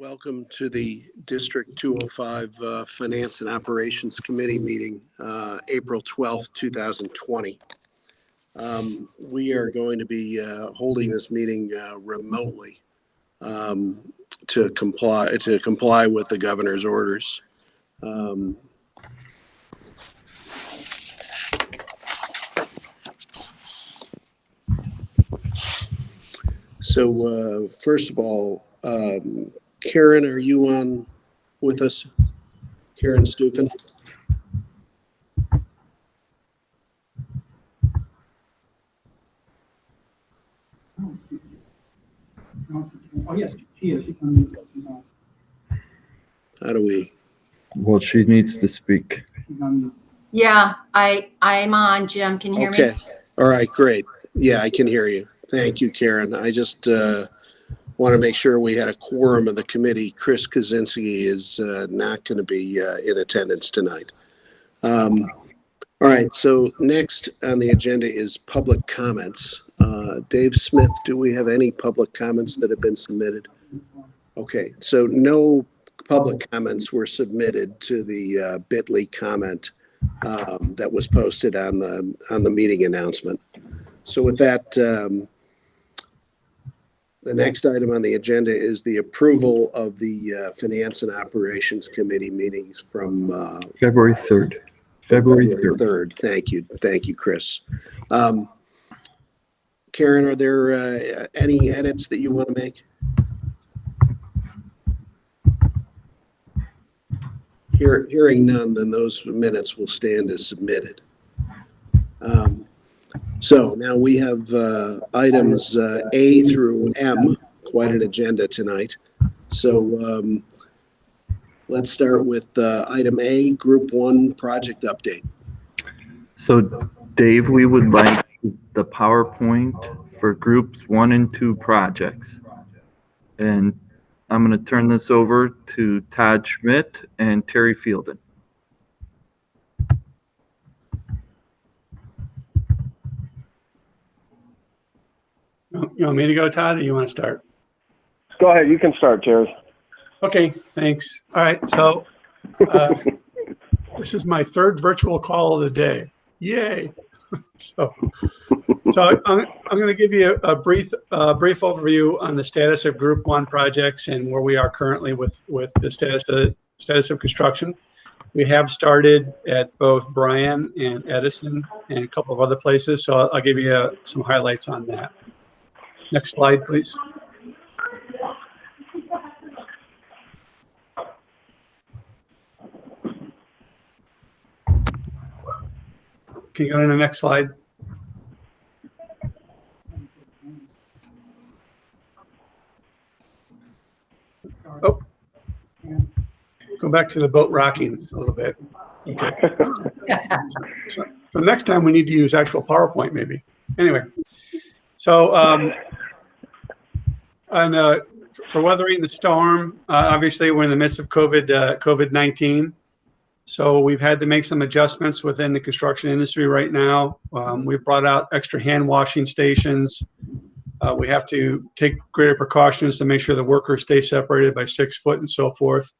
Welcome to the District 205 Finance and Operations Committee meeting, April 12th, 2020. We are going to be holding this meeting remotely to comply with the governor's orders. So first of all, Karen, are you on with us? Karen Stufen? Oh, yes, she is. She's on. How do we? Well, she needs to speak. Yeah, I'm on, Jim. Can you hear me? Okay. All right, great. Yeah, I can hear you. Thank you, Karen. I just want to make sure we had a quorum of the committee. Chris Kaczynski is not going to be in attendance tonight. All right, so next on the agenda is public comments. Dave Smith, do we have any public comments that have been submitted? Okay, so no public comments were submitted to the Bitly comment that was posted on the meeting announcement. So with that, the next item on the agenda is the approval of the Finance and Operations Committee meetings from February 3rd. February 3rd. Thank you, Chris. Karen, are there any edits that you want to make? Hearing none, then those minutes will stand as submitted. So now we have items A through M, quite an agenda tonight. So let's start with item A, Group 1 project update. So, Dave, we would like the PowerPoint for Groups 1 and 2 projects. And I'm going to turn this over to Todd Schmidt and Terry Fielden. You want me to go, Todd, or you want to start? Go ahead. You can start, Terry. Okay, thanks. All right, so this is my third virtual call of the day. Yay! So I'm going to give you a brief overview on the status of Group 1 projects and where we are currently with the status of construction. We have started at both Bryan and Edison and a couple of other places, so I'll give you some highlights on that. Next slide, please. Can you go to the next slide? Oh, go back to the boat rocking a little bit. Okay. So next time we need to use actual PowerPoint, maybe. Anyway, so for weathering the storm, obviously we're in the midst of COVID-19. So we've had to make some adjustments within the construction industry right now. We've brought out extra hand washing stations. We have to take greater precautions to make sure the workers stay separated by 6 foot and so forth.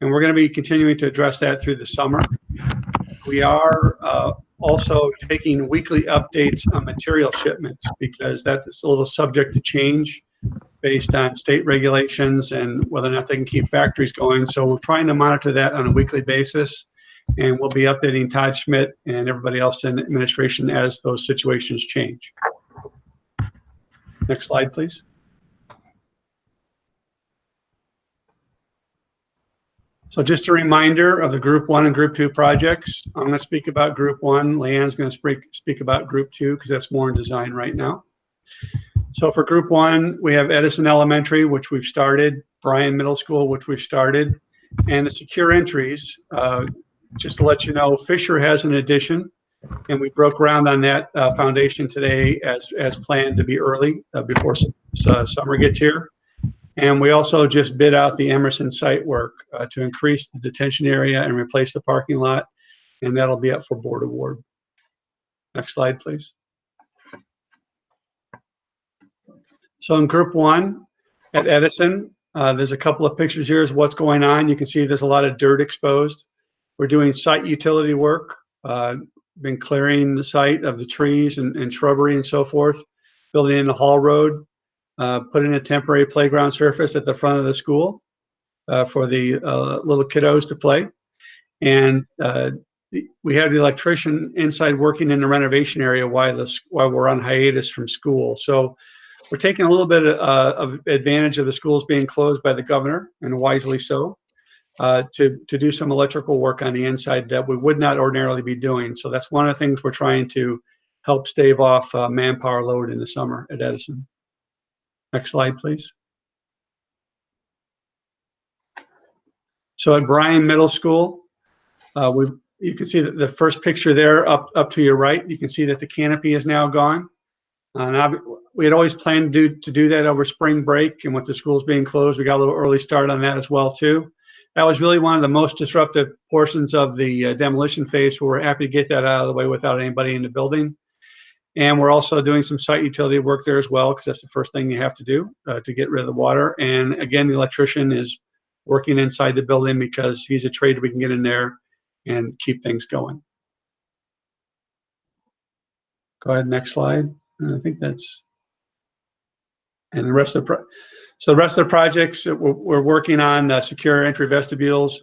And we're going to be continuing to address that through the summer. We are also taking weekly updates on material shipments because that's a little subject to change based on state regulations and whether or not they can keep factories going. So we're trying to monitor that on a weekly basis, and we'll be updating Todd Schmidt and everybody else in administration as those situations change. Next slide, please. So just a reminder of the Group 1 and Group 2 projects. I'm going to speak about Group 1. Leanne's going to speak about Group 2 because that's more in design right now. So for Group 1, we have Edison Elementary, which we've started, Bryan Middle School, which we've started, and the secure entries. Just to let you know, Fisher has an addition, and we broke ground on that foundation today as planned to be early before summer gets here. And we also just bid out the Emerson site work to increase the detention area and replace the parking lot, and that'll be up for board award. Next slide, please. So in Group 1 at Edison, There's a couple of pictures here is what's going on. You can see there's a lot of dirt exposed. We're doing site utility work, been clearing the site of the trees and shrubbery and so forth, building in the Hall Road, putting a temporary playground surface at the front of the school for the little kiddos to play. And we have the electrician inside working in the renovation area while we're on hiatus from school. So we're taking a little bit of advantage of the schools being closed by the governor, and wisely so, to do some electrical work on the inside that we would not ordinarily be doing. So that's one of the things we're trying to help stave off manpower load in the summer at Edison. Next slide, please. So at Bryan Middle School, you can see that the first picture there up to your right, you can see that the canopy is now gone. And we had always planned to do that over spring break, and with the schools being closed, we got a little early start on that as well too. That was really one of the most disruptive portions of the demolition phase, so we're happy to get that out of the way without anybody in the building. And we're also doing some site utility work there as well, because that's the first thing you have to do to get rid of the water. And again, the electrician is working inside the building because he's a trade we can get in there and keep things going. Go ahead, next slide. I think that's, and the rest of the projects we're working on secure entry vestibules,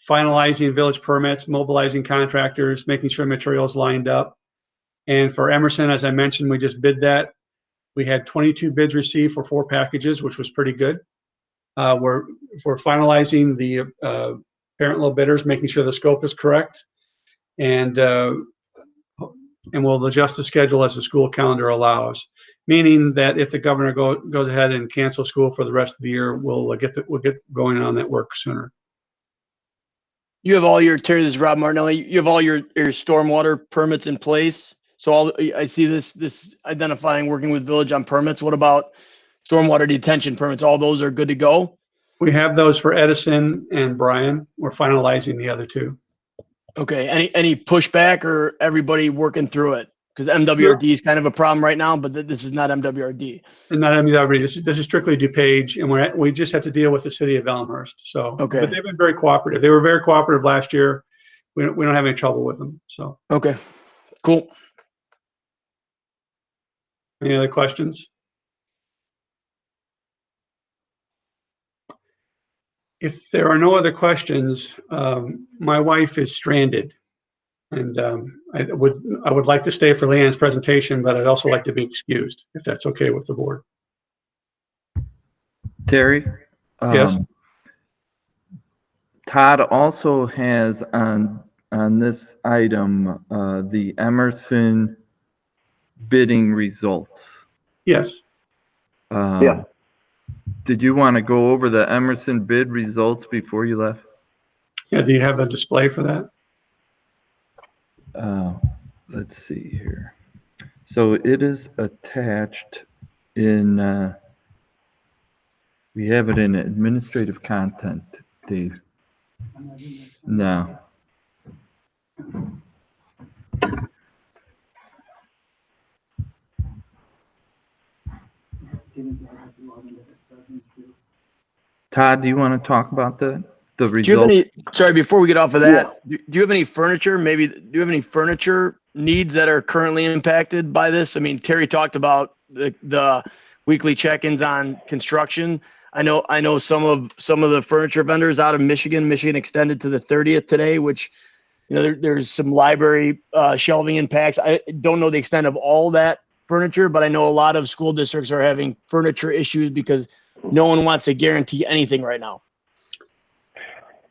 finalizing village permits, mobilizing contractors, making sure materials lined up. And for Emerson, as I mentioned, we just bid that. We had 22 bids received for 4 packages, which was pretty good. We're finalizing the parent low bidders, making sure the scope is correct, and we'll adjust the schedule as the school calendar allows. Meaning that if the governor goes ahead and cancels school for the rest of the year, we'll get going on that work sooner. You have all your, Terry, this is Rob Martinelli. You have all your stormwater permits in place. So I see this identifying working with village on permits. What about stormwater detention permits? All those are good to go? We have those for Edison and Bryan. We're finalizing the other 2. Okay. Any pushback, or everybody working through it? Because MWRD is kind of a problem right now, but this is not MWRD. And not MWRD. This is strictly DuPage, and we just have to deal with the city of Elmhurst. So, okay. But they've been very cooperative. They were very cooperative last year. We don't have any trouble with them. So. Okay. Cool. Any other questions? If there are no other questions, my wife is stranded, and I would like to stay for Leanne's presentation, but I'd also like to be excused, if that's okay with the board. Terry? Yes. Todd also has on this item the Emerson bidding results. Yes. Yeah. Did you want to go over the Emerson bid results before you left? Yeah. Do you have a display for that? Let's see here. So it is attached in, we have it in administrative content, Dave. No. Todd, do you want to talk about the result? Do you have any, sorry, before we get off of that, do you have any furniture, do you have any furniture needs that are currently impacted by this? I mean, Terry talked about the weekly check-ins on construction. I know some of the furniture vendors out of Michigan extended to the 30th today, which, there's some library shelving impacts. I don't know the extent of all that furniture, but I know a lot of school districts are having furniture issues because no one wants to guarantee anything right now.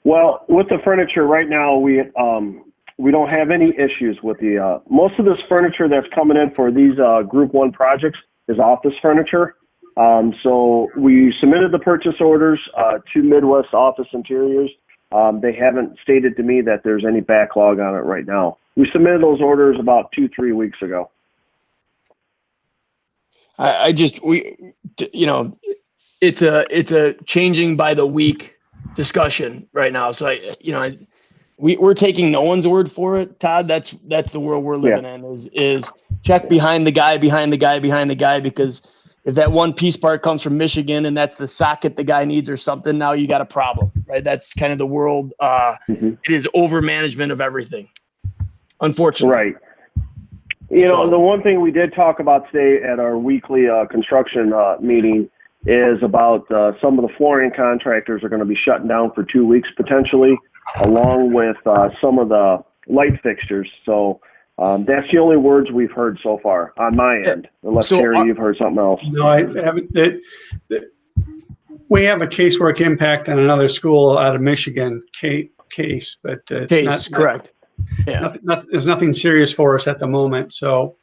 Well, with the furniture right now, we don't have any issues with the most of this furniture that's coming in for these Group 1 projects is office furniture. So we submitted the purchase orders to Midwest Office Interiors. They haven't stated to me that there's any backlog on it right now. We submitted those orders about 2-3 weeks ago. It's a changing by the week discussion right now. So we're taking no one's word for it, Todd. That's the world we're living in is check behind the guy, because If that one piece part comes from Michigan and that's the socket the guy needs or something, now you got a problem, right? That's kind of the world. It is over management of everything, unfortunately. Right. You know, the one thing we did talk about today at our weekly construction meeting is about some of the flooring contractors are going to be shutting down for 2 weeks potentially, along with some of the light fixtures. So that's the only words we've heard so far on my end, unless Terry, you've heard something else. No, I haven't. We have a casework impact on another school out of Michigan case, but it's correct. Yeah. There's nothing serious for us at the moment. So,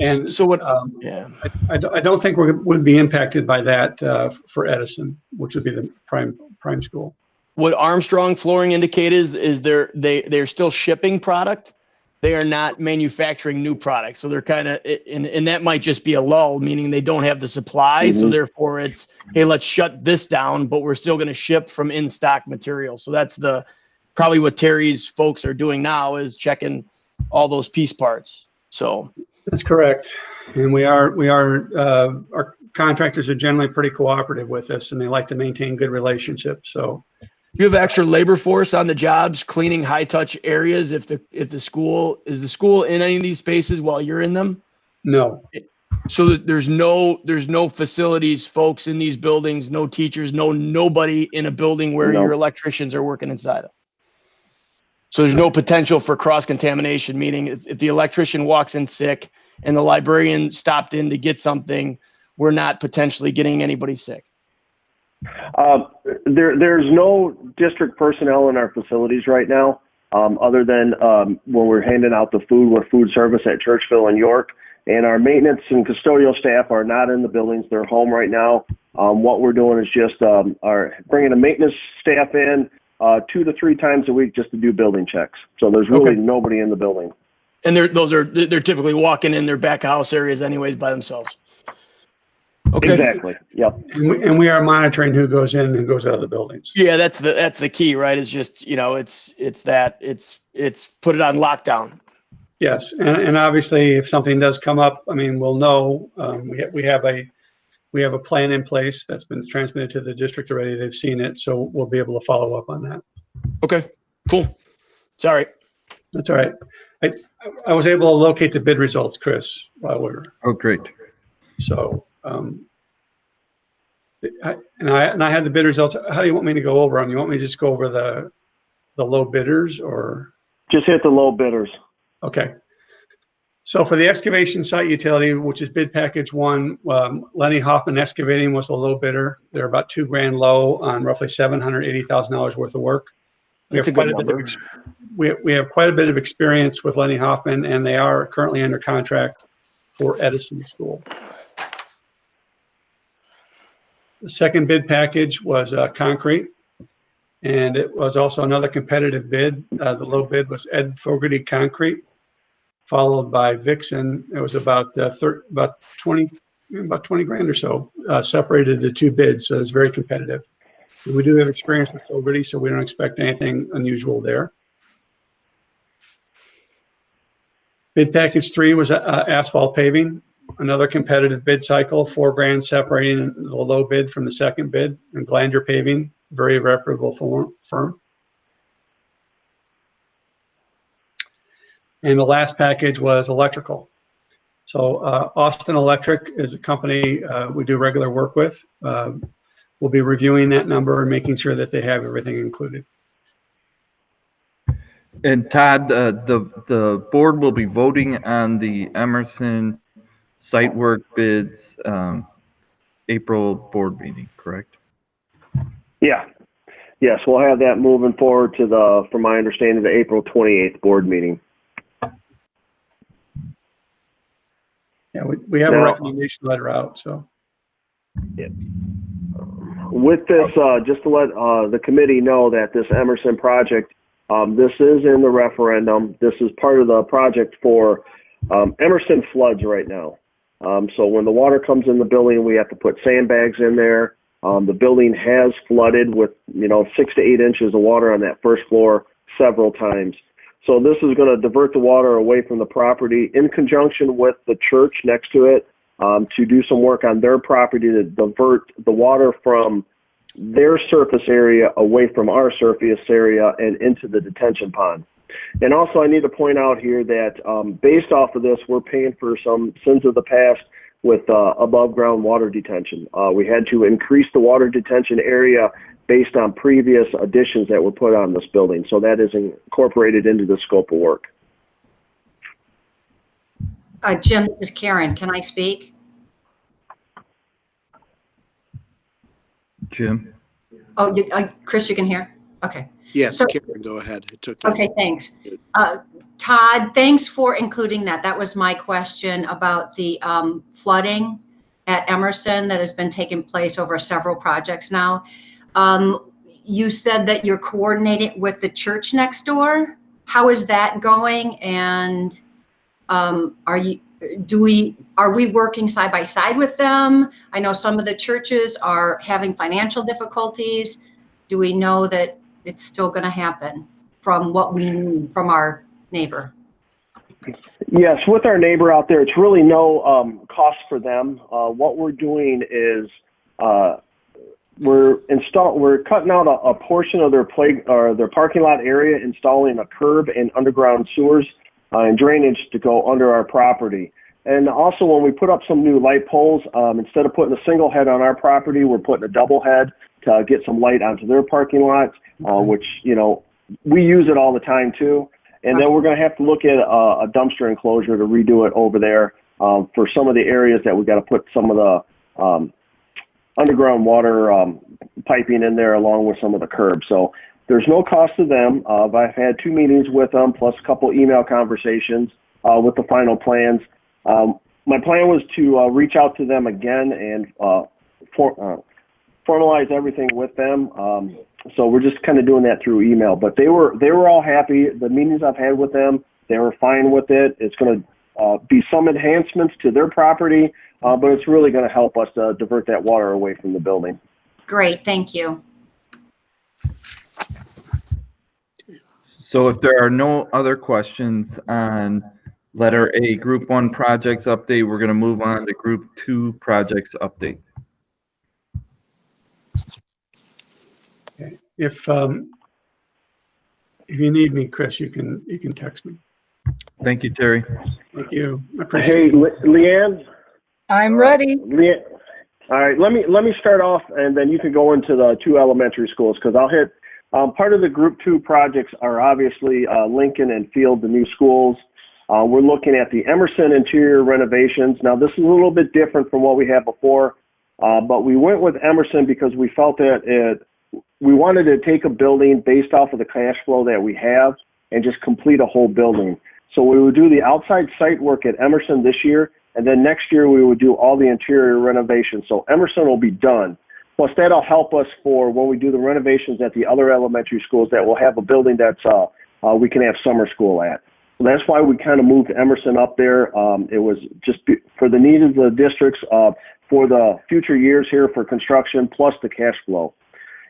and so what? I don't think we would be impacted by that for Edison, which would be the prime school. What Armstrong Flooring indicated is they're still shipping product. They are not manufacturing new products. So they're kind of, and that might just be a lull, meaning they don't have the supply. So therefore it's, hey, let's shut this down, but we're still going to ship from in-stock material. So that's probably what Terry's folks are doing now is checking all those piece parts. So that's correct. And our contractors are generally pretty cooperative with us and they like to maintain good relationships. So you have extra labor force on the jobs, cleaning high touch areas. If the school is the school in any of these spaces while you're in them? No. So there's no facilities folks in these buildings, no teachers, nobody in a building where your electricians are working inside of. So there's no potential for cross contamination, meaning if the electrician walks in sick and the librarian stopped in to get something, we're not potentially getting anybody sick. There's no district personnel in our facilities right now, other than when we're handing out the food with food service at Churchville and York. And our maintenance and custodial staff are not in the buildings; they're home right now. What we're doing is just bringing a maintenance staff in 2 to 3 times a week just to do building checks. So there's really nobody in the building. And they're typically walking in their back house areas anyways by themselves. Okay. Exactly. Yep. And we are monitoring who goes in and goes out of the buildings. Yeah, that's the key, right? It's just, it's put it on lockdown. Yes. And obviously if something does come up, I mean, we'll know. We have a plan in place that's been transmitted to the district already. They've seen it. So we'll be able to follow up on that. Okay, cool. Sorry. That's all right. I was able to locate the bid results, Chris, while we were. Oh, great. So, I had the bid results. How do you want me to go over them? You want me to just go over the low bidders or? Just hit the low bidders. Okay. So for the excavation site utility, which is bid package 1, Lenny Hoffman Excavating was the low bidder. They're about $2,000 low on roughly $780,000 worth of work. We have quite a bit of experience with Lenny Hoffman, and they are currently under contract for Edison School. The second bid package was concrete, and it was also another competitive bid. The low bid was Ed Fogarty Concrete, followed by Vixen. It was about 20 grand or so, separated the 2 bids, so it's very competitive. And we do have experience with Fogarty, so we don't expect anything unusual there. Bid package 3 was asphalt paving. Another competitive bid cycle, $4,000 separating the low bid from the second bid, and Glander Paving, very reputable firm. And the last package was electrical. So Austin Electric is a company we do regular work with. We'll be reviewing that number and making sure that they have everything included. And Todd, the board will be voting on the Emerson site work bids, April board meeting, correct? Yeah. Yes, we'll have that moving forward to from my understanding, the April 28th board meeting. Yeah, we have a recommendation letter out, so. Yeah. With this, just to let the committee know that this Emerson project, this is in the referendum. This is part of the project for Emerson floods right now. So when the water comes in the building, we have to put sandbags in there. The building has flooded with, 6 to 8 inches of water on that first floor several times. So this is going to divert the water away from the property in conjunction with the church next to it. to do some work on their property to divert the water from their surface area away from our surface area and into the detention pond. And also I need to point out here that based off of this, we're paying for some sins of the past with above ground water detention. We had to increase the water detention area based on previous additions that were put on this building. So that is incorporated into the scope of work. Jim, this is Karen. Can I speak? Jim? Oh, Chris, you can hear? Okay. Yes, So- Karen, go ahead. It took me a Okay, second. thanks. Todd, thanks for including that. That was my question about the flooding at Emerson that has been taking place over several projects now. You said that you're coordinating with the church next door. How is that going? And are we working side by side with them? I know some of the churches are having financial difficulties. Do we know that it's still going to happen from what we need from our neighbor? Yes, with our neighbor out there, it's really no cost for them. What we're doing is we're cutting out a portion of their parking lot area, installing a curb and underground sewers and drainage to go under our property. And also when we put up some new light poles, instead of putting a single head on our property, we're putting a double head to get some light onto their parking lots, which, you know, we use it all the time too. And then we're going to have to look at a dumpster enclosure to redo it over there for some of the areas that we got to put some of the underground water piping in there along with some of the curbs. So there's no cost to them. I've had 2 meetings with them plus a couple email conversations with the final plans. My plan was to reach out to them again and formalize everything with them. So we're just kind of doing that through email, but they were all happy. The meetings I've had with them, they were fine with it. It's going to be some enhancements to their property, but it's really going to help us divert that water away from the building. Great, thank you. So if there are no other questions on letter A, Group 1 projects update, we're going to move on to Group 2 projects update. Okay. If you need me, Chris, you can text me. Thank you, Terry. Thank you. I appreciate Hey, it. Leanne. I'm ready. Leanne. All right, let me start off, and then you can go into the 2 elementary schools because I'll hit. Part of the Group 2 projects are obviously Lincoln and Field, the new schools. We're looking at the Emerson interior renovations. Now, this is a little bit different from what we had before, but we went with Emerson because we felt that we wanted to take a building based off of the cash flow that we have and just complete a whole building. So we would do the outside site work at Emerson this year, and then next year we would do all the interior renovations. So Emerson will be done. Plus that'll help us for when we do the renovations at the other elementary schools that will have a building that's we can have summer school at. So that's why we kind of moved Emerson up there. It was just for the need of the districts for the future years here for construction plus the cash flow.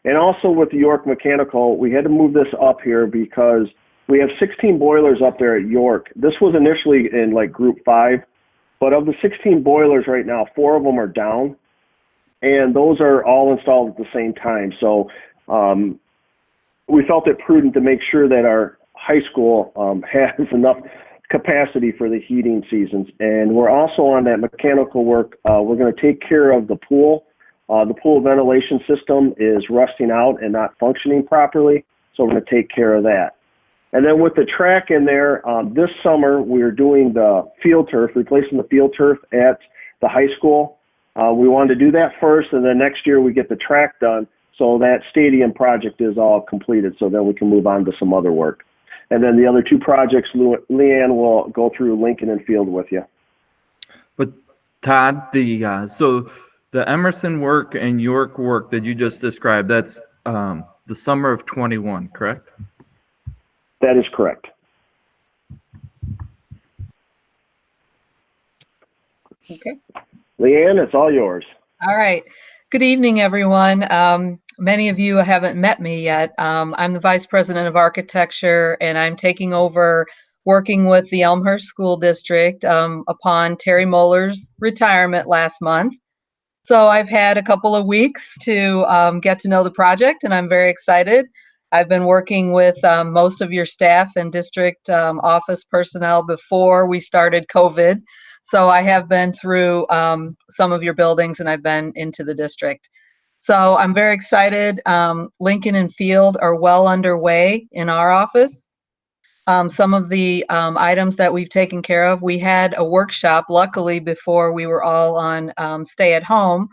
And also with the York Mechanical, we had to move this up here because we have 16 boilers up there at York. This was initially in like Group 5, but of the 16 boilers right now, 4 of them are down, and those are all installed at the same time. So we felt it prudent to make sure that our high school has enough capacity for the heating seasons. And we're also on that mechanical work. We're going to take care of the pool. The pool ventilation system is rusting out and not functioning properly, so we're going to take care of that. And then with the track in there, this summer we're doing the field turf, replacing the field turf at the high school. We wanted to do that first, and then next year we get the track done, so that stadium project is all completed, so then we can move on to some other work. And then the other 2 projects, Leanne will go through Lincoln and Field with you. But Todd, so the Emerson work and York work that you just described, that's the summer of 21, correct? That is correct. Okay. Leanne, it's all yours. All right. Good evening, everyone. Many of you haven't met me yet. I'm the Vice President of Architecture, and I'm taking over working with the Elmhurst School District upon Terry Moller's retirement last month. So I've had a couple of weeks to get to know the project, and I'm very excited. I've been working with most of your staff and district office personnel before we started COVID. So I have been through some of your buildings, and I've been into the district. So I'm very excited. Lincoln and Field are well underway in our office. Some of the items that we've taken care of, we had a workshop, luckily, before we were all on stay at home.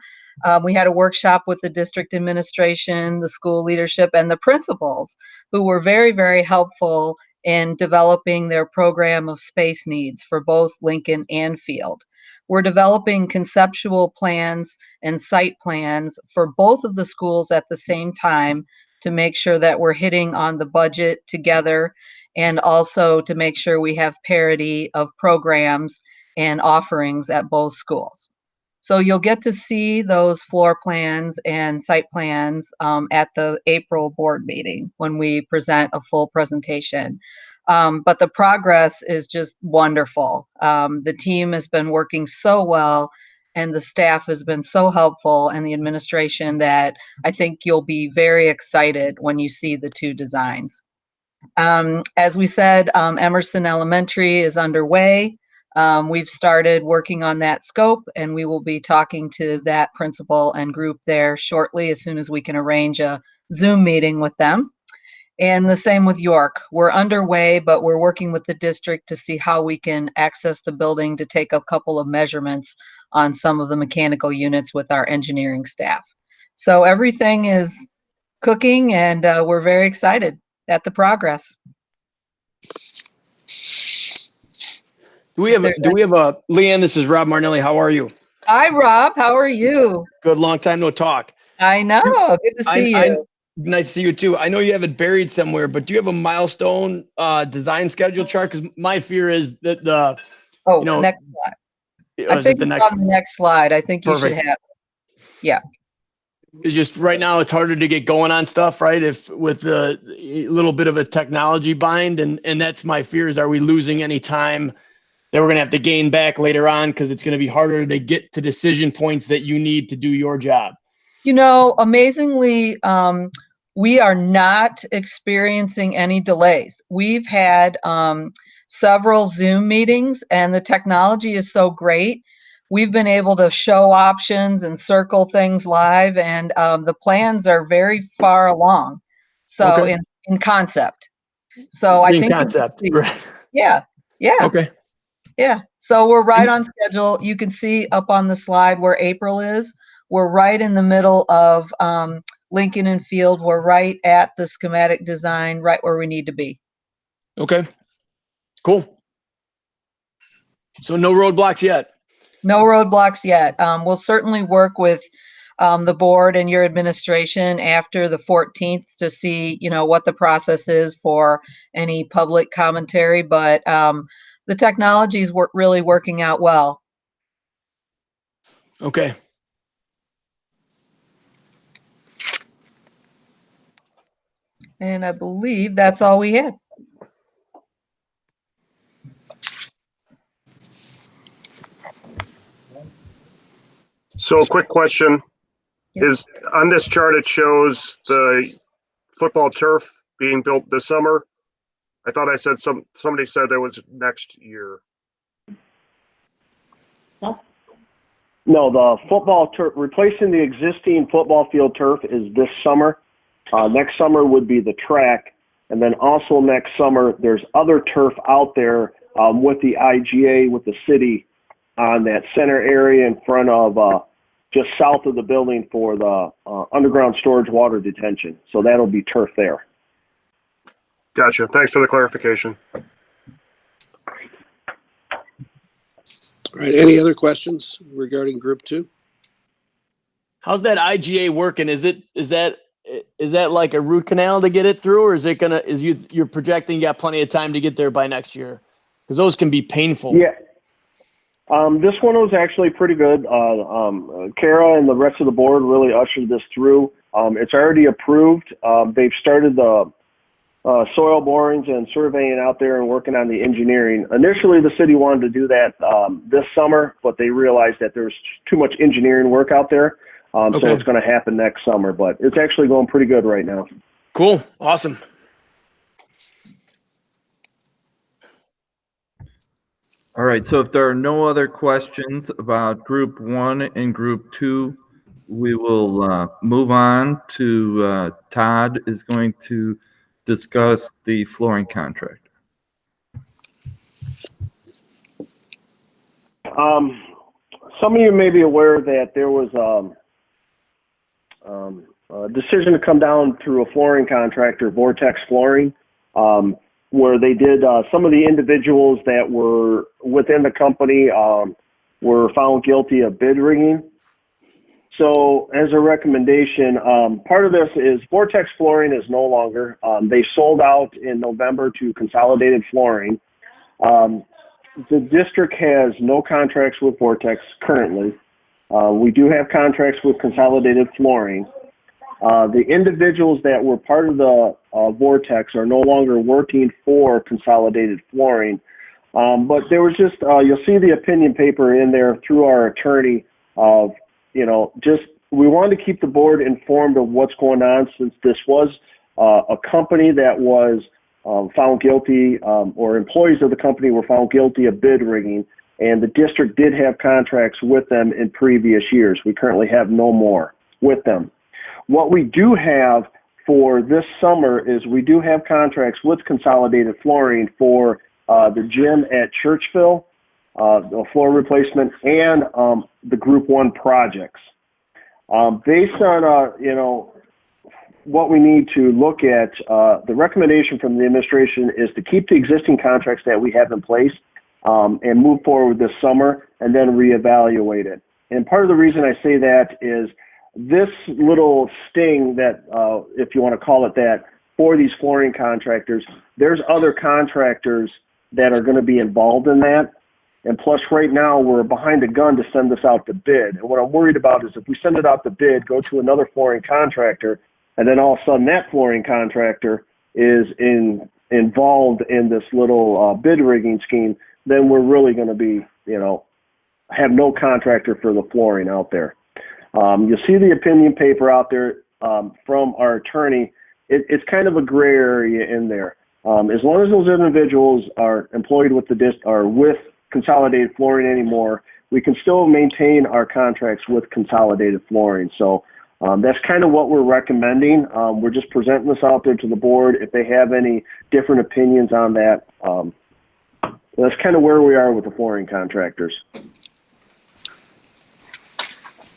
We had a workshop with the district administration, the school leadership, and the principals, who were very, very helpful in developing their program of space needs for both Lincoln and Field. We're developing conceptual plans and site plans for both of the schools at the same time to make sure that we're hitting on the budget together, and also to make sure we have parity of programs and offerings at both schools. So you'll get to see those floor plans and site plans at the April board meeting when we present a full presentation. But the progress is just wonderful. The team has been working so well, and the staff has been so helpful, and the administration, that I think you'll be very excited when you see the two designs. As we said, Emerson Elementary is underway. We've started working on that scope, and we will be talking to that principal and group there shortly, as soon as we can arrange a Zoom meeting with them. And the same with York. We're underway, but we're working with the district to see how we can access the building to take a couple of measurements on some of the mechanical units with our engineering staff. So everything is cooking, and we're very excited at the progress. Do we have a Leanne? This is Rob Marnelli. How are you? Hi, Rob. How are you? Good. Long time no talk. I know. Good to see you. Nice to see you too. I know you have it buried somewhere, but do you have a milestone design schedule chart? Because my fear is that Next slide. I think it's on the next slide. I think you should have it. Yeah. It's just right now it's harder to get going on stuff, right? If with a little bit of a technology bind, and that's my fear, is, are we losing any time that we're going to have to gain back later on, because it's going to be harder to get to decision points that you need to do your job? Amazingly, we are not experiencing any delays. We've had several Zoom meetings, and the technology is so great. We've been able to show options and circle things live, and the plans are very far along. So Okay. in concept. So I think right. Yeah. Okay. Yeah. So we're right on schedule. You can see up on the slide where April is. We're right in the middle of Lincoln and Field. We're right at the schematic design, right where we need to be. Okay. Cool. So no roadblocks yet? No roadblocks yet. We'll certainly work with the board and your administration after the 14th to see, what the process is for any public commentary. But the technology is really working out well. Okay. And I believe that's all we had. So a quick question Yes. is, on this chart, it shows the football turf being built this summer. I thought I said somebody said that was next year. No, the football turf, replacing the existing football field turf, is this summer. Next summer would be the track. And then also next summer, there's other turf out there with the IGA, with the city, on that center area in front of, just south of the building for the underground storage water detention. So that'll be turf there. Gotcha. Thanks for the clarification. All right. Any other questions regarding group 2? How's that IGA working? Is that like a root canal to get it through, or you're projecting you got plenty of time to get there by next year? Because those can be painful. Yeah. This one was actually pretty good. Kara and the rest of the board really ushered this through. It's already approved. They've started the soil borings and surveying out there and working on the engineering. Initially, the city wanted to do that this summer, but they realized that there's too much engineering work out there. So it's going to happen next summer, but it's actually going pretty good right now. Cool. Awesome. All right, so if there are no other questions about Group 1 and Group 2, we will move on to Todd is going to discuss the flooring contract. Some of you may be aware that there was a decision to come down through a flooring contractor, Vortex Flooring, where they did some of the individuals that were within the company were found guilty of bid rigging. So as a recommendation, part of this is Vortex Flooring is no longer. They sold out in November to Consolidated Flooring. The district has no contracts with Vortex currently. We do have contracts with Consolidated Flooring. The individuals that were part of the Vortex are no longer working for Consolidated Flooring. But there was just, you'll see the opinion paper in there through our attorney of, just we wanted to keep the board informed of what's going on since this was a company that was found guilty, or employees of the company were found guilty of bid rigging, and the district did have contracts with them in previous years. We currently have no more with them. What we do have for this summer is we do have contracts with Consolidated Flooring for the gym at Churchville, the floor replacement, and the Group 1 projects. Based on, what we need to look at, the recommendation from the administration is to keep the existing contracts that we have in place and move forward this summer and then reevaluate it. And part of the reason I say that is this little sting that, if you want to call it that, for these flooring contractors, there's other contractors that are going to be involved in that. And plus, right now, we're behind the gun to send this out to bid. And what I'm worried about is if we send it out to bid, go to another flooring contractor, and then all of a sudden that flooring contractor is involved in this little bid rigging scheme, then we're really going to be, have no contractor for the flooring out there. You'll see the opinion paper out there from our attorney. It's kind of a gray area in there. As long as those individuals are employed with with Consolidated Flooring anymore, we can still maintain our contracts with Consolidated Flooring. So that's kind of what we're recommending. We're just presenting this out there to the board. If they have any different opinions on that, that's kind of where we are with the flooring contractors.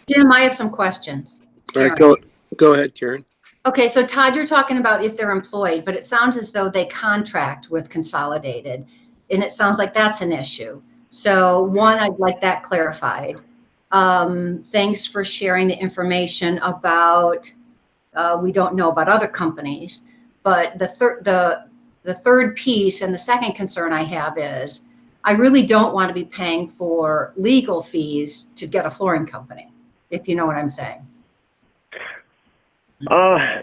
Jim, I have some questions. All right, go ahead, Karen. Okay, so Todd, you're talking about if they're employed, but it sounds as though they contract with Consolidated, and it sounds like that's an issue. So one, I'd like that clarified. Thanks for sharing the information about, we don't know about other companies, but the third piece and the second concern I have is I really don't want to be paying for legal fees to get a flooring company, if you know what I'm saying.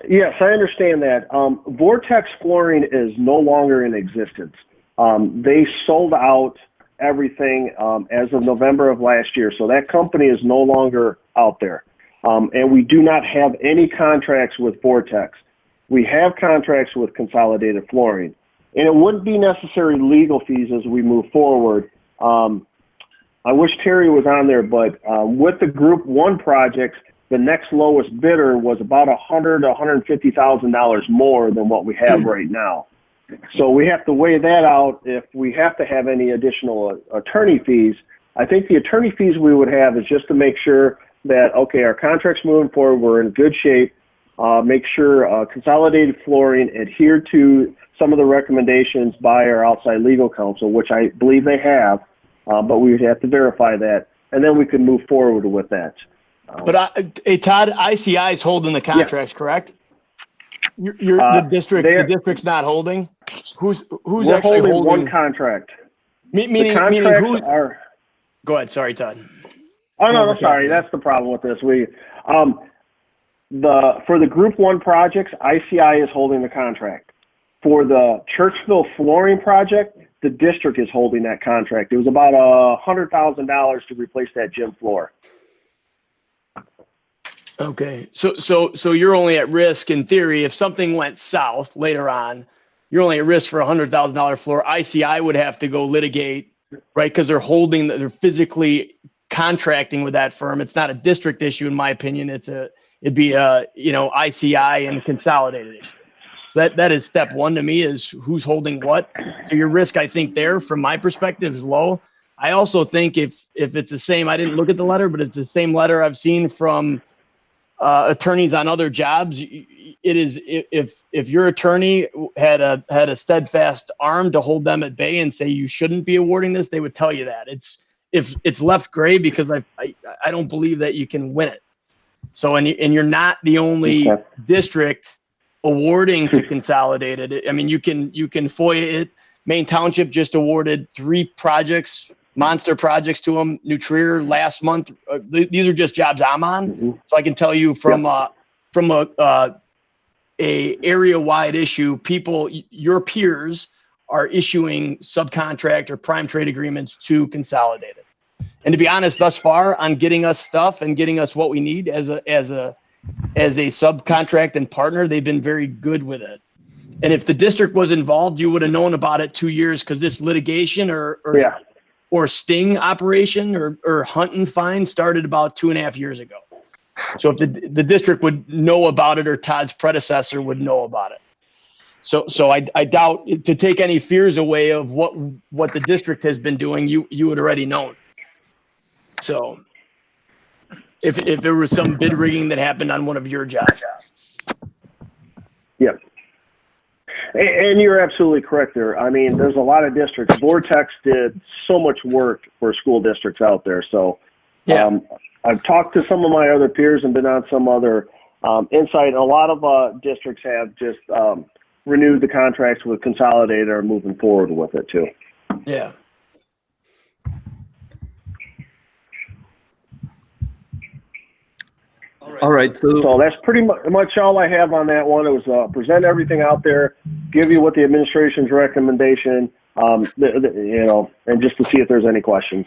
Yes, I understand that. Vortex Flooring is no longer in existence. They sold out everything as of November of last year, so that company is no longer out there. And we do not have any contracts with Vortex. We have contracts with Consolidated Flooring. And it wouldn't be necessary legal fees as we move forward. I wish Terry was on there, but with the Group 1 projects, the next lowest bidder was about $100,000 to $150,000 more than what we have right now. So we have to weigh that out if we have to have any additional attorney fees. I think the attorney fees we would have is just to make sure that, okay, our contracts moving forward, we're in good shape. Make sure Consolidated Flooring adhere to some of the recommendations by our outside legal counsel, which I believe they have, but we would have to verify that, and then we can move forward with that. But hey, Todd, ICI is holding the contracts, correct? The district's not holding. Who's actually holding one contract? Meaning who? Go ahead. Sorry, Todd. Oh no, sorry. That's the problem with this. For the Group 1 projects, ICI is holding the contract. For the Churchville flooring project, the district is holding that contract. It was about $100,000 to replace that gym floor. Okay. So you're only at risk in theory if something went south later on. You're only at risk for $100,000 floor. ICI would have to go litigate, right? Because they're physically contracting with that firm. It's not a district issue, in my opinion. It'd be a ICI and consolidated issue. So that is step one to me, is who's holding what. So your risk, I think, there from my perspective is low. I also think if it's the same, I didn't look at the letter, but it's the same letter I've seen from attorneys on other jobs. It is, if your attorney had a steadfast arm to hold them at bay and say you shouldn't be awarding this, they would tell you that. It's left gray because I don't believe that you can win it. So and you're not the only district awarding to Consolidated. I mean, you can FOIA it. Maine Township just awarded 3 projects, monster projects to them. New Trier last month. These are just jobs I'm on, so I can tell you from a area-wide issue, people, your peers are issuing subcontract or prime trade agreements to Consolidated. And to be honest, thus far on getting us stuff and getting us what we need as a subcontract and partner, they've been very good with it. And if the district was involved, you would have known about it 2 years, because this litigation or sting operation or hunt and find started about 2.5 years ago. So if the district would know about it, or Todd's predecessor would know about it. So I doubt, to take any fears away of what the district has been doing, you would already known. So if there was some bid rigging that happened on one of your jobs. Yeah. And you're absolutely correct there. I mean, there's a lot of districts. Vortex did so much work for school districts out there. So I've talked to some of my other peers and been on some other insight. A lot of districts have just renewed the contracts with Consolidated, or moving forward with it too. Yeah. All right. So that's pretty much all I have on that one. It was present everything out there, give you what the administration's recommendation, and just to see if there's any questions.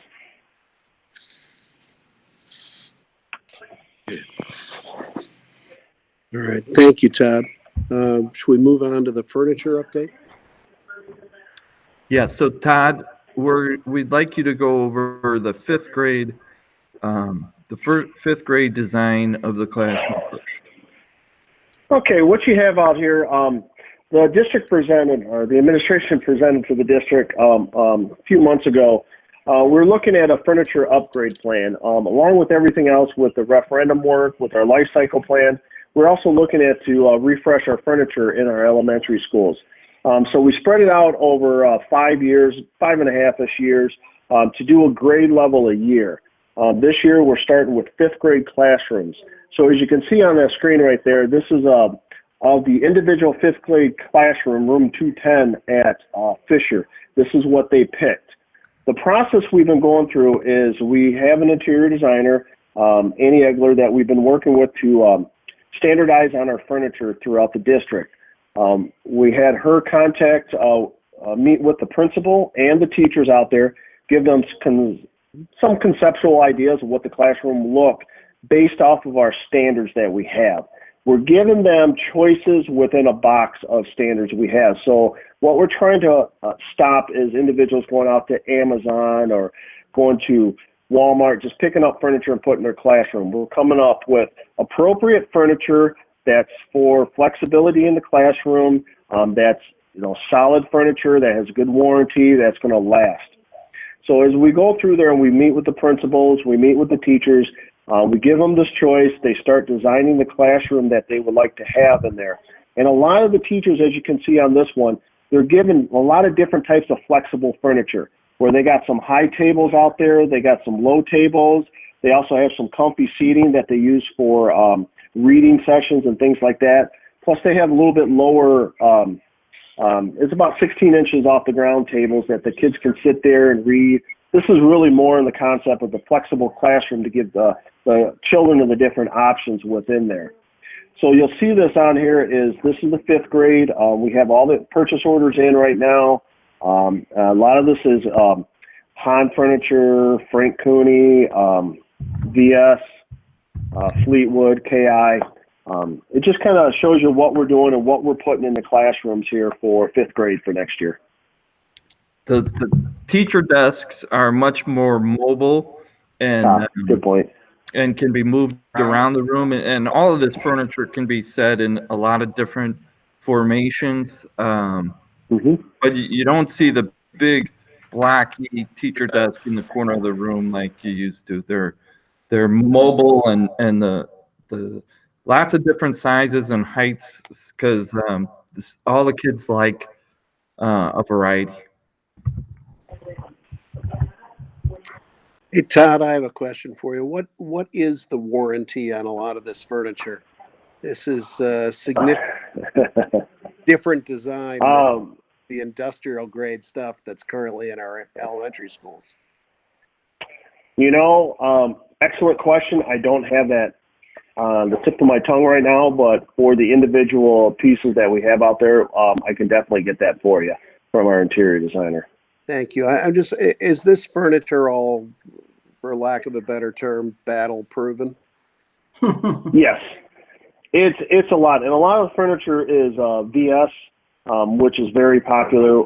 All right. Thank you, Todd. Should we move on to the furniture update? Yeah. So Todd, we'd like you to go over the 5th grade, fifth grade design of the classroom first. Okay, what you have out here, the district presented, or the administration presented to the district a few months ago. We're looking at a furniture upgrade plan, along with everything else, with the referendum work, with our life cycle plan. We're also looking at to refresh our furniture in our elementary schools. So we spread it out over 5 years, 5.5-ish years, to do a grade level a year. This year, we're starting with 5th grade classrooms. So as you can see on that screen right there, this is of the individual 5th grade classroom, room 210 at Fisher. This is what they picked. The process we've been going through is we have an interior designer, Annie Egler, that we've been working with to standardize on our furniture throughout the district. We had her contact, meet with the principal and the teachers out there, give them some conceptual ideas of what the classroom will look based off of our standards that we have. We're giving them choices within a box of standards we have. So what we're trying to stop is individuals going out to Amazon or going to Walmart, just picking up furniture and putting in their classroom. We're coming up with appropriate furniture that's for flexibility in the classroom, that's solid furniture that has good warranty, that's going to last. So as we go through there and we meet with the principals, we meet with the teachers, we give them this choice. They start designing the classroom that they would like to have in there. And a lot of the teachers, as you can see on this one, they're given a lot of different types of flexible furniture, where they got some high tables out there, they got some low tables, they also have some comfy seating that they use for reading sessions and things like that. Plus they have a little bit lower, it's about 16 inches off the ground tables that the kids can sit there and read. This is really more in the concept of the flexible classroom to give the children of the different options within there. So you'll see this on here this is the 5th grade. We have all the purchase orders in right now. A lot of this is Han Furniture, Frank Cooney, VS, Fleetwood, KI. It just kind of shows you what we're doing and what we're putting in the classrooms here for 5th grade for next year. The teacher desks are much more mobile and Good point. and can be moved around the room, and all of this furniture can be set in a lot of different formations. But you don't see the big blocky teacher desk in the corner of the room like you used to. They're mobile and the lots of different sizes and heights because all the kids like a variety. Hey, Todd, I have a question for you. What is the warranty on a lot of this furniture? This is significant different design than the industrial grade stuff that's currently in our elementary schools. Excellent question. I don't have that on the tip of my tongue right now, but for the individual pieces that we have out there, I can definitely get that for you from our interior designer. Thank you. Is this furniture all, for lack of a better term, battle proven? Yes, it's a lot, and a lot of the furniture is VS, which is very popular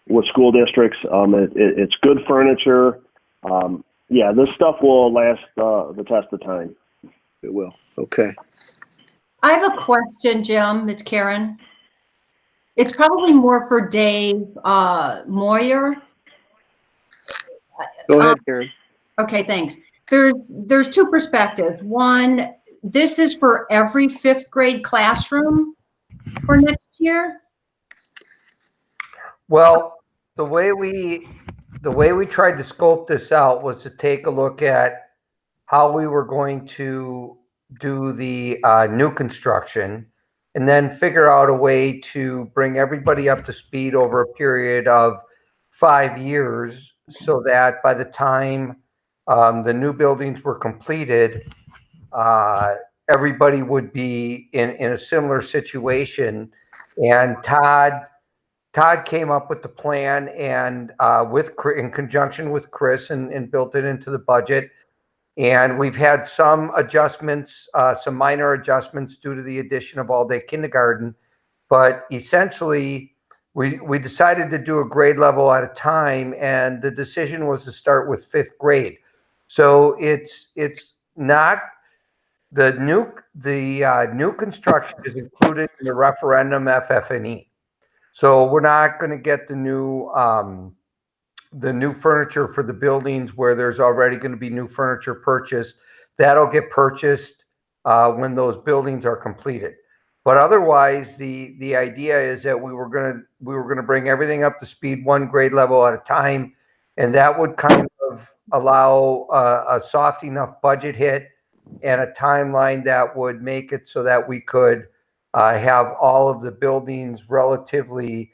with school districts. It's good furniture. This stuff will last the test of time. It will. Okay. I have a question, Jim. It's Karen. It's probably more for Dave Moyer. Go ahead, Karen. Okay, thanks. There's two perspectives. One, this is for every 5th grade classroom for next year? Well, the way we tried to scope this out was to take a look at how we were going to do the new construction and then figure out a way to bring everybody up to speed over a period of 5 years so that by the time the new buildings were completed, everybody would be in a similar situation. And Todd came up with the plan and in conjunction with Chris and built it into the budget. And we've had some adjustments, some minor adjustments due to the addition of all-day kindergarten. But essentially, we decided to do a grade level at a time, and the decision was to start with 5th grade. So it's not the new construction is included in the referendum FF&E. So we're not going to get the new furniture for the buildings where there's already going to be new furniture purchased. That'll get purchased when those buildings are completed. But otherwise, the idea is that we were going to bring everything up to speed one grade level at a time, and that would kind of allow a soft enough budget hit and a timeline that would make it so that we could have all of the buildings relatively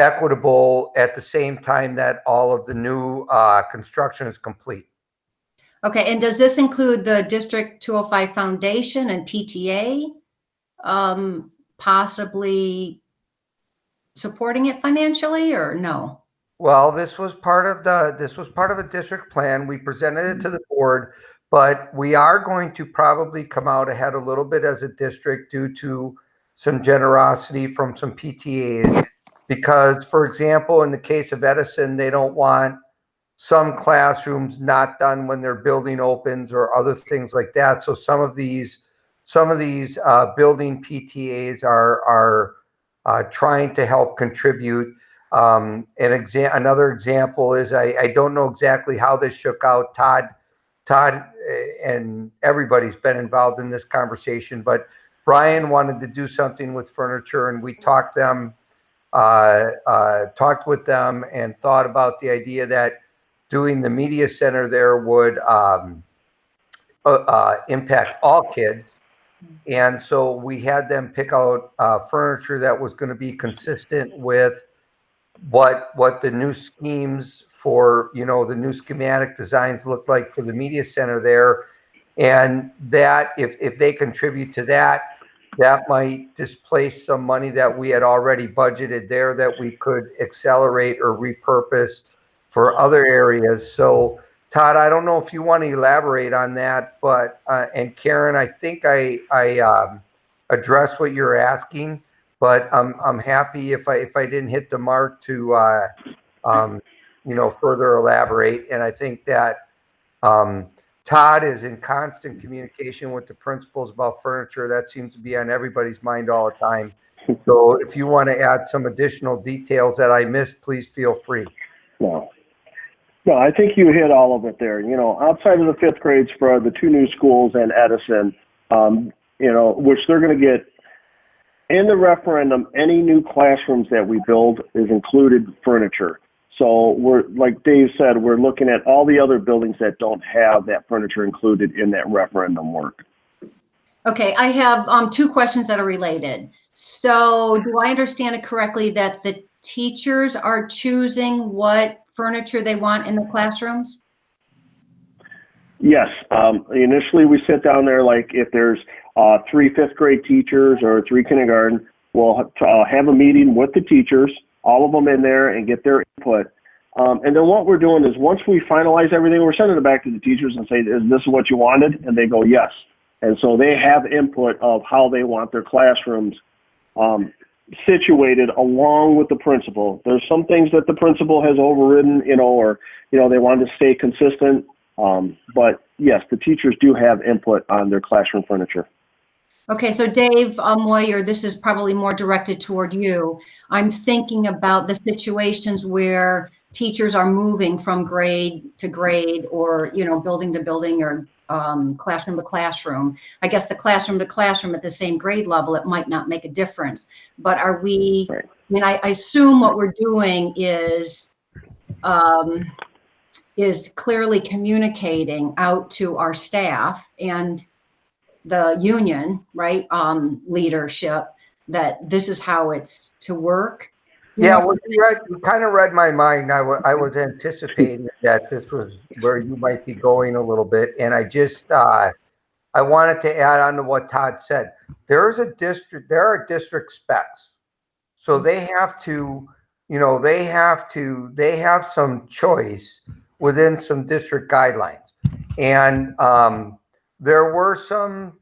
equitable at the same time that all of the new construction is complete. Okay, and does this include the District 205 Foundation and PTA possibly supporting it financially, or no? Well, this was part of a district plan. We presented it to the board, but we are going to probably come out ahead a little bit as a district due to some generosity from some PTAs. Because, for example, in the case of Edison, they don't want some classrooms not done when their building opens or other things like that. So some of these building PTAs are trying to help contribute. Another example is I don't know exactly how this shook out. Todd and everybody's been involved in this conversation, but Brian wanted to do something with furniture, and we talked with them and thought about the idea that doing the media center there would impact all kids. And so we had them pick out furniture that was going to be consistent with what the new schemes for, the new schematic designs looked like for the media center there. And that if they contribute to that, that might displace some money that we had already budgeted there that we could accelerate or repurpose for other areas. So Todd, I don't know if you want to elaborate on that, but and Karen, I think I addressed what you're asking, but I'm happy if I didn't hit the mark to further elaborate. And I think that Todd is in constant communication with the principals about furniture. That seems to be on everybody's mind all the time. So if you want to add some additional details that I missed, please feel free. No, I think you hit all of it there. Outside of the fifth grades for the two new schools and Edison, which they're going to get in the referendum, any new classrooms that we build is included furniture. So we're, like Dave said, we're looking at all the other buildings that don't have that furniture included in that referendum work. Okay, I have two questions that are related. So do I understand it correctly that the teachers are choosing what furniture they want in the classrooms? Yes. Initially, we sit down there, like if there's 3 fifth grade teachers or 3 kindergarten, we'll have a meeting with the teachers, all of them in there, and get their input. And then what we're doing is once we finalize everything, we're sending it back to the teachers and say, is this what you wanted? And they go, yes. And so they have input of how they want their classrooms situated along with the principal. There's some things that the principal has overridden, or they wanted to stay consistent. But yes, the teachers do have input on their classroom furniture. Okay, so Dave Moyer, this is probably more directed toward you. I'm thinking about the situations where teachers are moving from grade to grade or, building to building or classroom to classroom. I guess the classroom to classroom at the same grade level, it might not make a difference. But are we, right. I assume what we're doing is clearly communicating out to our staff and the union, right, leadership, that this is how it's to work. Yeah, well, you kind of read my mind. I was anticipating that this was where you might be going a little bit. And I just, I wanted to add on to what Todd said. There are district specs. So they have to, they have some choice within some district guidelines. And there were some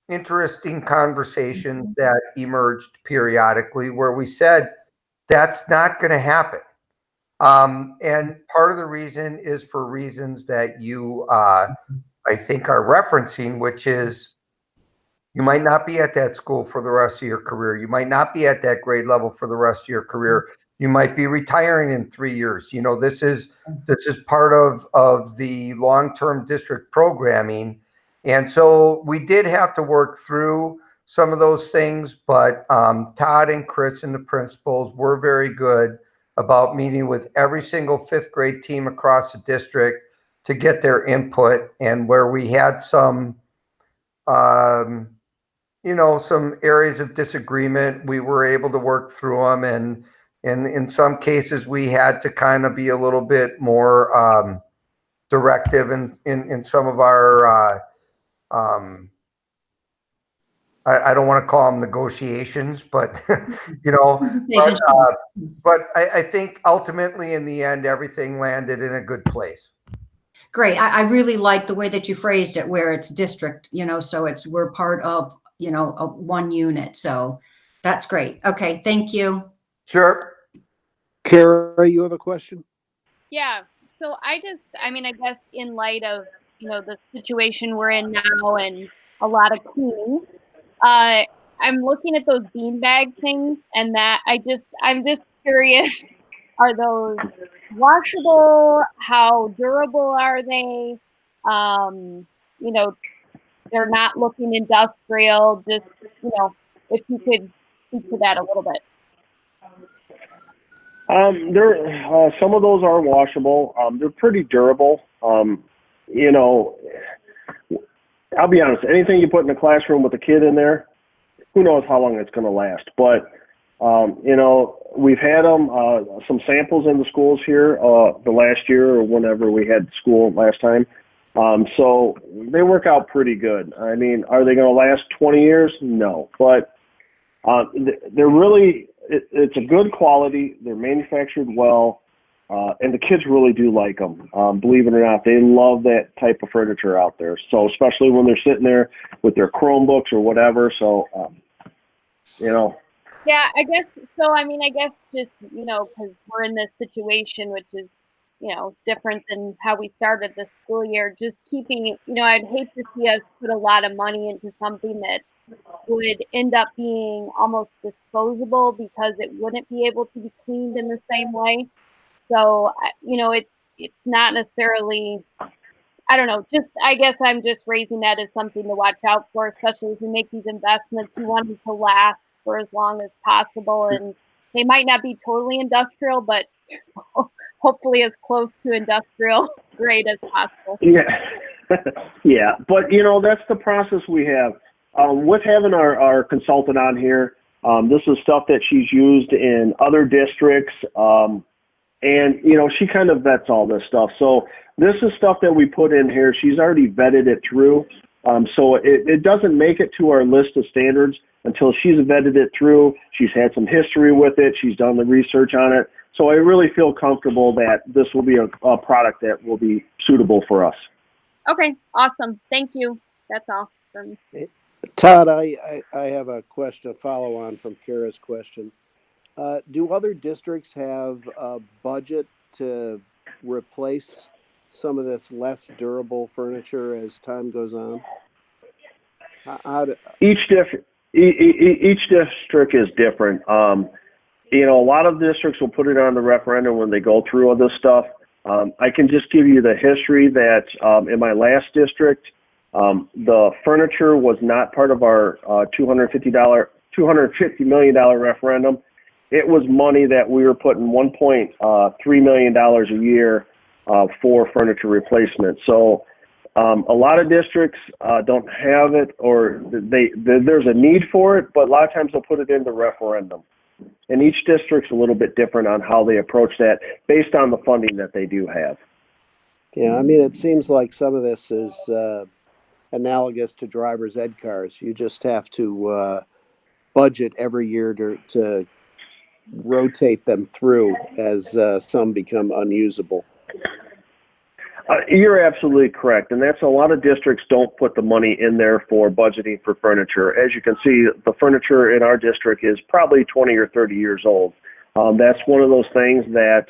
interesting conversations that emerged periodically where we said, that's not going to happen. And part of the reason is for reasons that you, I think, are referencing, which is you might not be at that school for the rest of your career. You might not be at that grade level for the rest of your career. You might be retiring in 3 years. This is part of the long-term district programming. And so we did have to work through some of those things, but Todd and Chris and the principals were very good about meeting with every single fifth grade team across the district to get their input. And where we had some, some areas of disagreement, we were able to work through them. And in some cases, we had to kind of be a little bit more directive in some of our I don't want to call them negotiations, but but I think ultimately in the end, everything landed in a good place. Great. I really like the way that you phrased it, where it's district, so we're part of, of one unit. So that's great. Okay. Thank you. Sure. Kara, you have a question? Yeah. So I guess in light of, the situation we're in now and a lot of cleaning, I'm looking at those beanbag things and that I'm just curious, are those washable? How durable are they? They're not looking industrial, just, if you could speak to that a little bit. Some of those are washable. They're pretty durable. I'll be honest, anything you put in a classroom with a kid in there, who knows how long it's going to last. But, we've had some samples in the schools here the last year or whenever we had school last time. So they work out pretty good. I mean, are they going to last 20 years? No, but they're really, it's a good quality. They're manufactured well, and the kids really do like them. Believe it or not, they love that type of furniture out there. So especially when they're sitting there with their Chromebooks or whatever. So, Yeah, I guess so. I mean, I guess just, because we're in this situation, which is, different than how we started the school year, just keeping, I'd hate to see us put a lot of money into something that would end up being almost disposable because it wouldn't be able to be cleaned in the same way. So, it's not necessarily, I don't know, just, I guess I'm just raising that as something to watch out for, especially as we make these investments. You want them to last for as long as possible. And they might not be totally industrial, but hopefully as close to industrial grade as possible. Yeah. Yeah. But, that's the process we have. With having our consultant on here, this is stuff that she's used in other districts. And, she kind of vets all this stuff. So this is stuff that we put in here. She's already vetted it through. So it doesn't make it to our list of standards until she's vetted it through. She's had some history with it. She's done the research on it. So I really feel comfortable that this will be a product that will be suitable for us. Okay, awesome. Thank you. That's all from me. Todd, I have a question, a follow on from Kara's question. Do other districts have a budget to replace some of this less durable furniture as time goes on? Each district is different. A lot of districts will put it on the referendum when they go through all this stuff. I can just give you the history that in my last district, the furniture was not part of our $250 million referendum. It was money that we were putting $1.3 million a year for furniture replacement. So a lot of districts don't have it, or there's a need for it, but a lot of times they'll put it in the referendum. And each district's a little bit different on how they approach that based on the funding that they do have. Yeah, I mean, it seems like some of this is analogous to driver's ed cars. You just have to budget every year to rotate them through as some become unusable. You're absolutely correct. And that's a lot of districts don't put the money in there for budgeting for furniture. As you can see, the furniture in our district is probably 20 or 30 years old. That's one of those things that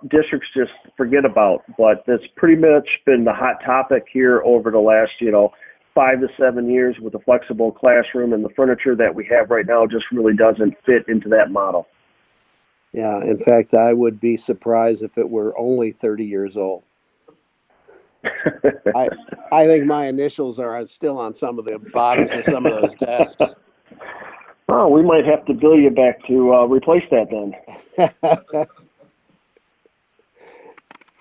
districts just forget about, but that's pretty much been the hot topic here over the last, 5 to 7 years with the flexible classroom, and the furniture that we have right now just really doesn't fit into that model. Yeah, in fact, I would be surprised if it were only 30 years old. I think my initials are still on some of the bottoms of some of those desks. Oh, we might have to bill you back to replace that then.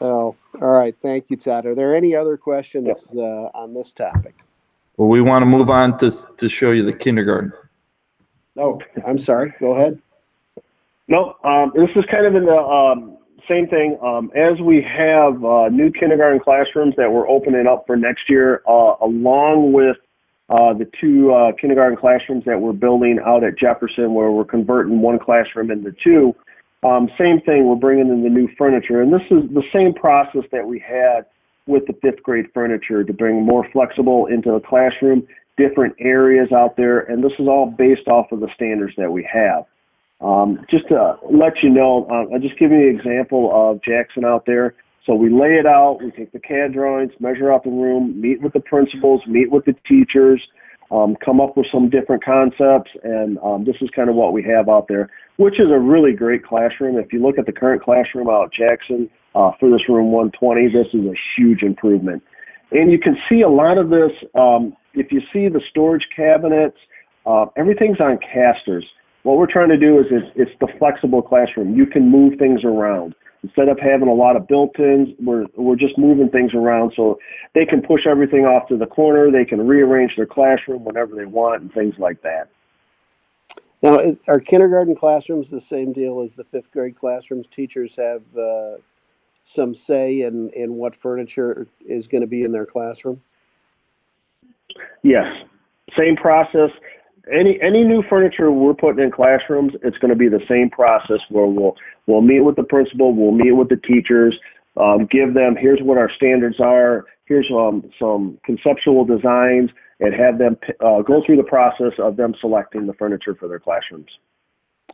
Oh, all right. Thank you, Todd. Are there any other questions on this topic? Well, we want to move on to show you the kindergarten. Oh, I'm sorry. Go ahead. No, this is kind of in the same thing. As we have new kindergarten classrooms that we're opening up for next year, along with the two kindergarten classrooms that we're building out at Jefferson, where we're converting one classroom into two. Same thing, we're bringing in the new furniture. And this is the same process that we had with the fifth grade furniture to bring more flexible into the classroom, different areas out there. And this is all based off of the standards that we have. Just to let you know, I'll just give you an example of Jackson out there. So we lay it out, we take the CAD drawings, measure out the room, meet with the principals, meet with the teachers, come up with some different concepts, and this is kind of what we have out there, which is a really great classroom. If you look at the current classroom out at Jackson for this room 120, this is a huge improvement. And you can see a lot of this, if you see the storage cabinets, everything's on casters. What we're trying to do is it's the flexible classroom. You can move things around. Instead of having a lot of built-ins, we're just moving things around so they can push everything off to the corner. They can rearrange their classroom whenever they want and things like that. Now, are kindergarten classrooms the same deal as the fifth grade classrooms? Teachers have some say in what furniture is going to be in their classroom? Yes, same process. Any new furniture we're putting in classrooms, it's going to be the same process where we'll meet with the principal, we'll meet with the teachers, give them, here's what our standards are, here's some conceptual designs, and have them go through the process of them selecting the furniture for their classrooms.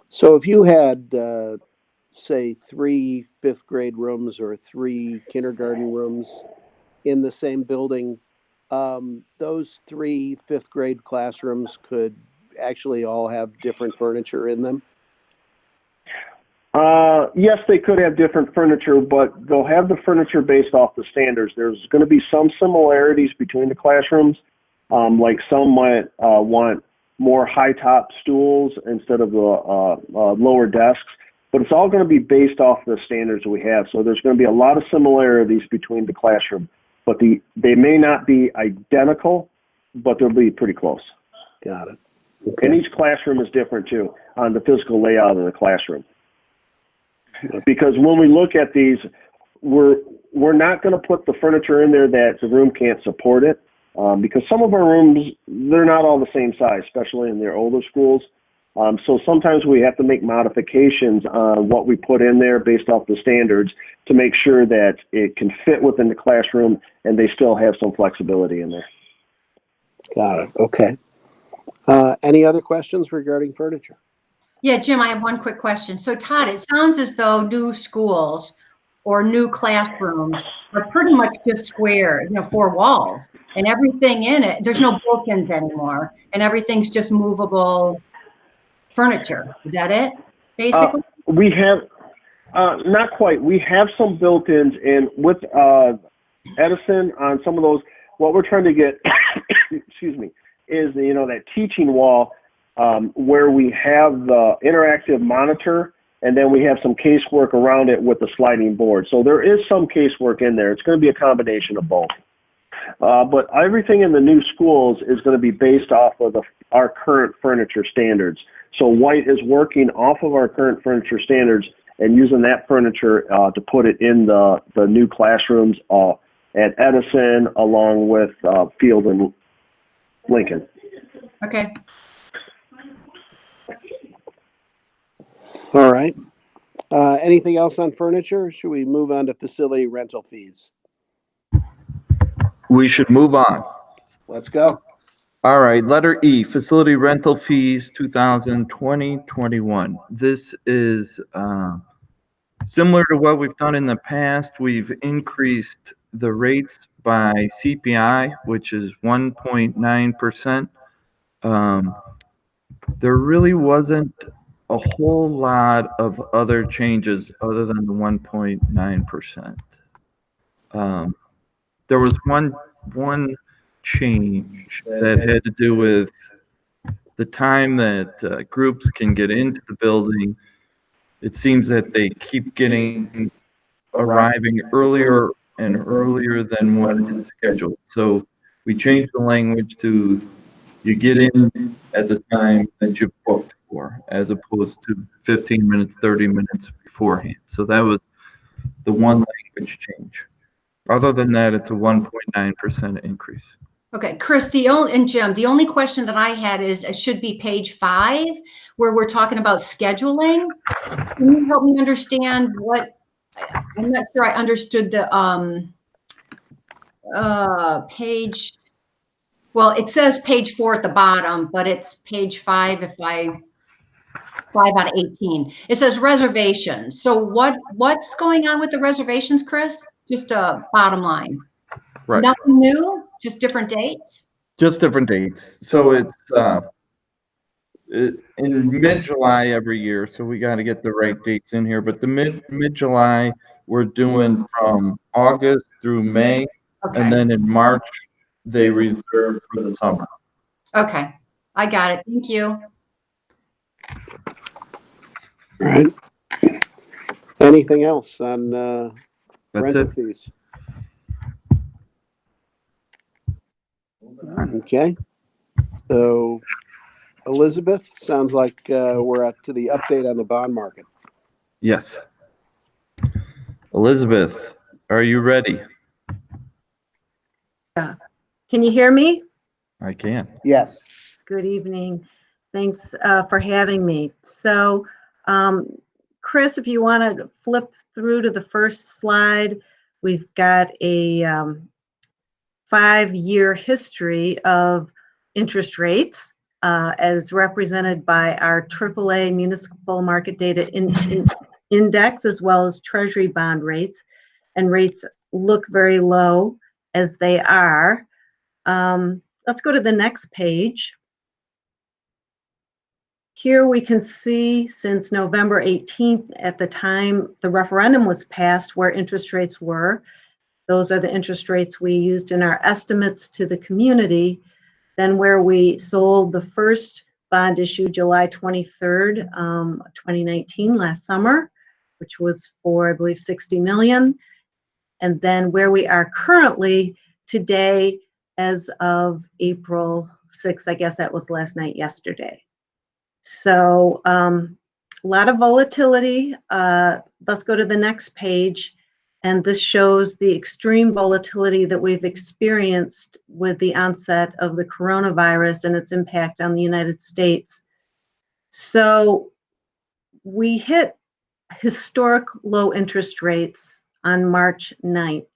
So if you had, say, 3 fifth grade rooms or 3 kindergarten rooms in the same building, those 3 fifth grade classrooms could actually all have different furniture in them? Yes, they could have different furniture, but they'll have the furniture based off the standards. There's going to be some similarities between the classrooms. Like some might want more high top stools instead of the lower desks, but it's all going to be based off the standards we have. So there's going to be a lot of similarities between the classroom, but they may not be identical, but they'll be pretty close. Got it. Okay. And each classroom is different too on the physical layout of the classroom. Because when we look at these, we're not going to put the furniture in there that the room can't support it, because some of our rooms, they're not all the same size, especially in their older schools. So sometimes we have to make modifications on what we put in there based off the standards to make sure that it can fit within the classroom and they still have some flexibility in there. Got it. Okay. Any other questions regarding furniture? Yeah, Jim, I have one quick question. So Todd, it sounds as though new schools or new classrooms are pretty much just square, 4 walls and everything in it. There's no bookends anymore and everything's just movable furniture. Is that it, basically? We have, not quite. We have some built-ins, and with Edison on some of those, what we're trying to get, excuse me, is that teaching wall where we have the interactive monitor, and then we have some casework around it with the sliding board. So there is some casework in there. It's going to be a combination of both. But everything in the new schools is going to be based off of our current furniture standards. So White is working off of our current furniture standards and using that furniture to put it in the new classrooms at Edison along with Field and Lincoln. Okay. All right. Anything else on furniture? Should we move on to facility rental fees? We should move on. Let's go. All right, letter E, facility rental fees 2020-21. This is similar to what we've done in the past. We've increased the rates by CPI, which is 1.9%. There really wasn't a whole lot of other changes other than the 1.9%. There was one change that had to do with the time that groups can get into the building. It seems that they keep arriving earlier and earlier than what is scheduled. So we changed the language to you get in at the time that you booked for, as opposed to 15 minutes, 30 minutes beforehand. So that was the one language change. Other than that, it's a 1.9% increase. Okay, Chris, and Jim, the only question that I had is, it should be page 5, where we're talking about scheduling. Can you help me understand I'm not sure I understood the page. Well, it says page 4 at the bottom, but it's page 5 5 out of 18. It says reservations. So what's going on with the reservations, Chris? Just a bottom line. Right. Nothing new, just different dates? Just different dates. So it's in mid-July every year, so we got to get the right dates in here. But the mid-July, we're doing from August through May, Okay. and then in March, they reserve for the summer. Okay, I got it. Thank you. All right. Anything else on That's rental it. fees? Okay. So, Elizabeth, sounds like we're up to the update on the bond market. Yes. Elizabeth, are you ready? Can you hear me? I can. Yes. Good evening. Thanks for having me. So, Chris, if you want to flip through to the first slide, we've got a 5-year history of interest rates as represented by our AAA municipal market data index, as well as treasury bond rates. And rates look very low as they are. Let's go to the next page. Here we can see since November 18th, at the time the referendum was passed, where interest rates were. Those are the interest rates we used in our estimates to the community. Then where we sold the first bond issue July 23rd, 2019, last summer, which was for, I believe, 60 million. And then where we are currently today, as of April 6th, I guess that was last night, yesterday. So a lot of volatility. Let's go to the next page. And this shows the extreme volatility that we've experienced with the onset of the coronavirus and its impact on the United States. So we hit historic low interest rates on March 9th,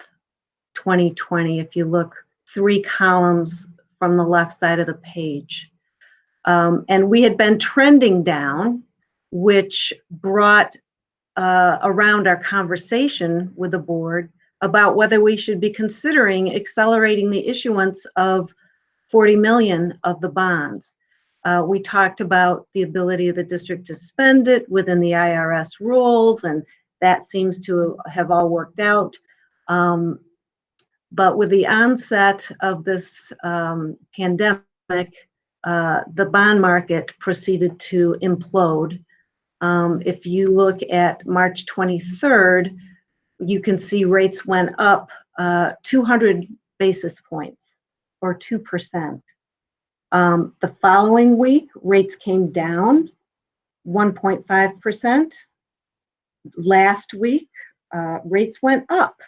2020, if you look 3 columns from the left side of the page. And we had been trending down, which brought around our conversation with the board about whether we should be considering accelerating the issuance of 40 million of the bonds. We talked about the ability of the district to spend it within the IRS rules, and that seems to have all worked out. But with the onset of this pandemic, the bond market proceeded to implode. If you look at March 23rd, you can see rates went up 200 basis points, or 2%. The following week, rates came down 1.5%. Last week, rates went up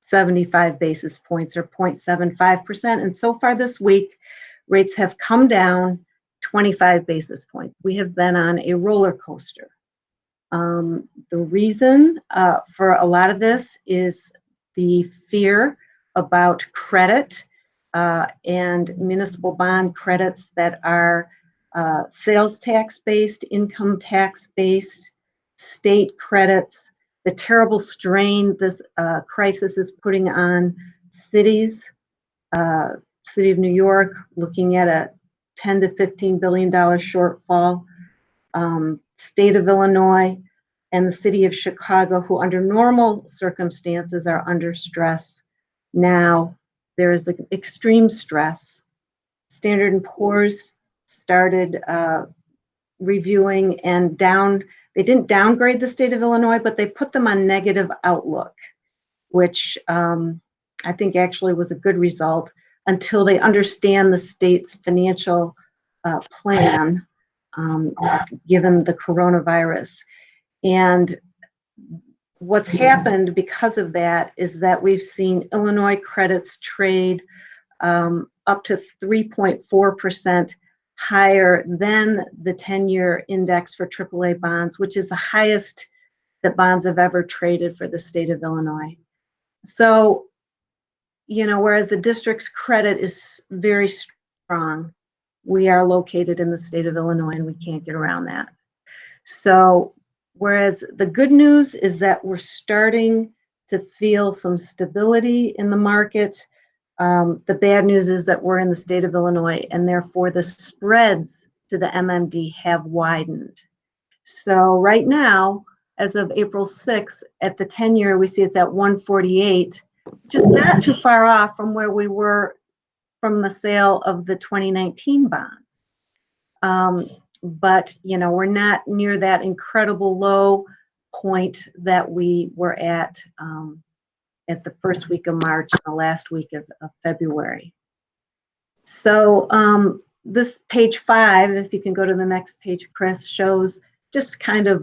75 basis points, or 0.75%. And so far this week, rates have come down 25 basis points. We have been on a roller coaster. The reason for a lot of this is the fear about credit and municipal bond credits that are sales tax based, income tax based, state credits, the terrible strain this crisis is putting on cities. City of New York looking at a $10 to $15 billion shortfall. State of Illinois and the city of Chicago, who under normal circumstances are under stress. Now there is extreme stress. Standard & Poor's started reviewing and they didn't downgrade the state of Illinois, but they put them on negative outlook, which I think actually was a good result until they understand the state's financial plan given the coronavirus. And what's happened because of that is that we've seen Illinois credits trade up to 3.4% higher than the 10-year index for AAA bonds, which is the highest that bonds have ever traded for the state of Illinois. So, you know, whereas the district's credit is very strong, we are located in the state of Illinois and we can't get around that. So, whereas the good news is that we're starting to feel some stability in the market, the bad news is that we're in the state of Illinois and therefore the spreads to the MMD have widened. So right now, as of April 6th, at the 10-year, we see it's at 148, which is not too far off from where we were from the sale of the 2019 bonds. But, you know, we're not near that incredible low point that we were at the first week of March and the last week of February. So this page 5, if you can go to the next page, Chris, shows just kind of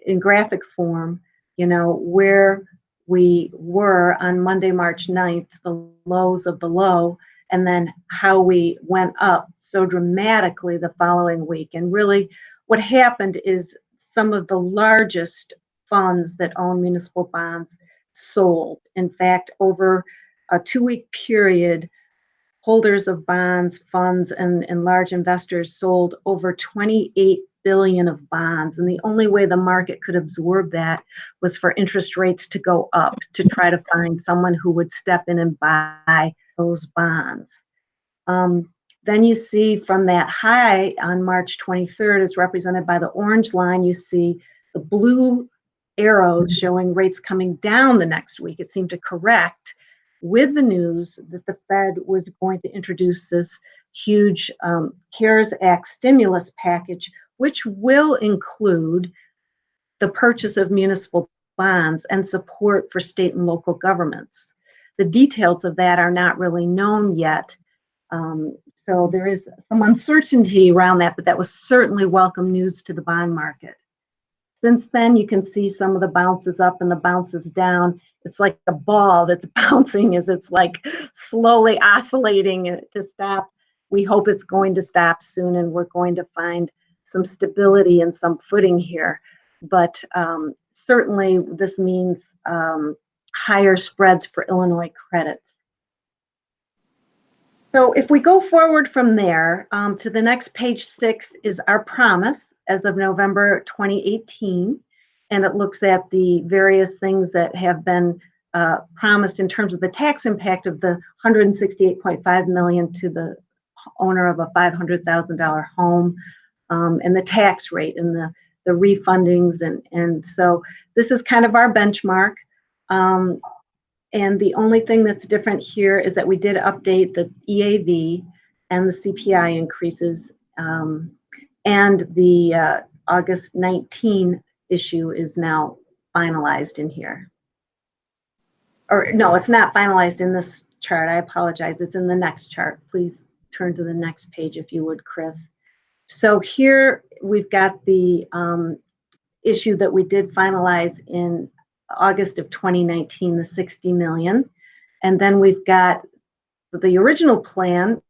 in graphic form, you know, where we were on Monday, March 9th, the lows of the low, and then how we went up so dramatically the following week. And really what happened is some of the largest funds that own municipal bonds sold. In fact, over a 2-week period, holders of bonds, funds, and large investors sold over 28 billion of bonds. And the only way the market could absorb that was for interest rates to go up to try to find someone who would step in and buy those bonds. Then you see from that high on March 23rd, is represented by the orange line. You see the blue arrows showing rates coming down the next week. It seemed to correct with the news that the Fed was going to introduce this huge CARES Act stimulus package, which will include the purchase of municipal bonds and support for state and local governments. The details of that are not really known yet. So there is some uncertainty around that, but that was certainly welcome news to the bond market. Since then, you can see some of the bounces up and the bounces down. It's like a ball that's bouncing as it's like slowly oscillating to stop. We hope it's going to stop soon and we're going to find some stability and some footing here. But certainly this means higher spreads for Illinois credits. So if we go forward from there to the next page 6 is our promise as of November 2018. And it looks at the various things that have been promised in terms of the tax impact of the $168.5 million to the owner of a $500,000 home, and the tax rate and the refundings. And so this is kind of our benchmark. And the only thing that's different here is that we did update the EAV and the CPI increases, and the August 19 issue is now finalized in here. Or no, it's not finalized in this chart. I apologize. It's in the next chart. Please turn to the next page if you would, Chris. So here we've got the issue that we did finalize in August of 2019, the 60 million. And then we've got the original plan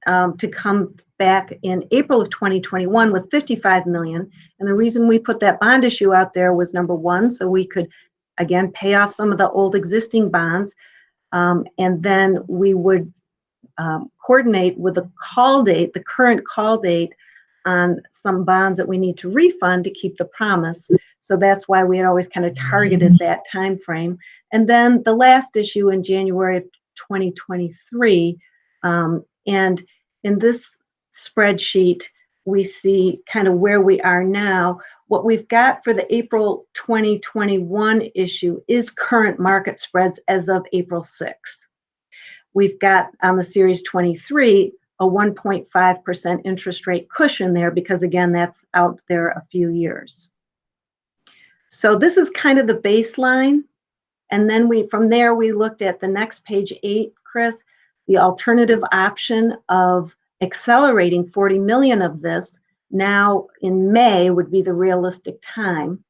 to come back in April of 2021 with 55 million. And the reason we put that bond issue out there was number one, so we could, again, pay off some of the old existing bonds. And then we would coordinate with the call date, the current call date on some bonds that we need to refund to keep the promise. So that's why we had always kind of targeted that time frame. And then the last issue in January of 2023. And in this spreadsheet, we see kind of where we are now. What we've got for the April 2021 issue is current market spreads as of April 6. We've got on the Series 23, a 1.5% interest rate cushion there because, again, that's out there a few years. So this is kind of the baseline. And then from there, we looked at the next page 8, Chris, the alternative option of accelerating 40 million of this now in May would be the realistic time.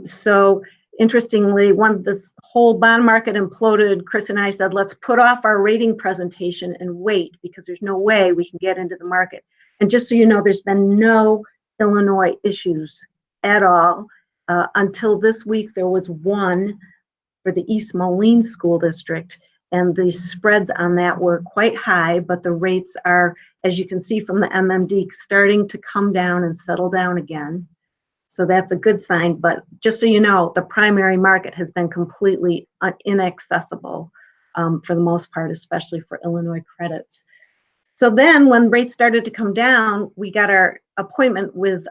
So interestingly, when this whole bond market imploded, Chris and I said, let's put off our rating presentation and wait because there's no way we can get into the market. And just so you know, there's been no Illinois issues at all. Until this week, there was one for the East Moline School District, and the spreads on that were quite high, but the rates are, as you can see from the MMD, starting to come down and settle down again. So that's a good sign, but just so you know, the primary market has been completely inaccessible for the most part, especially for Illinois credits. So then when rates started to come down, we got our appointment with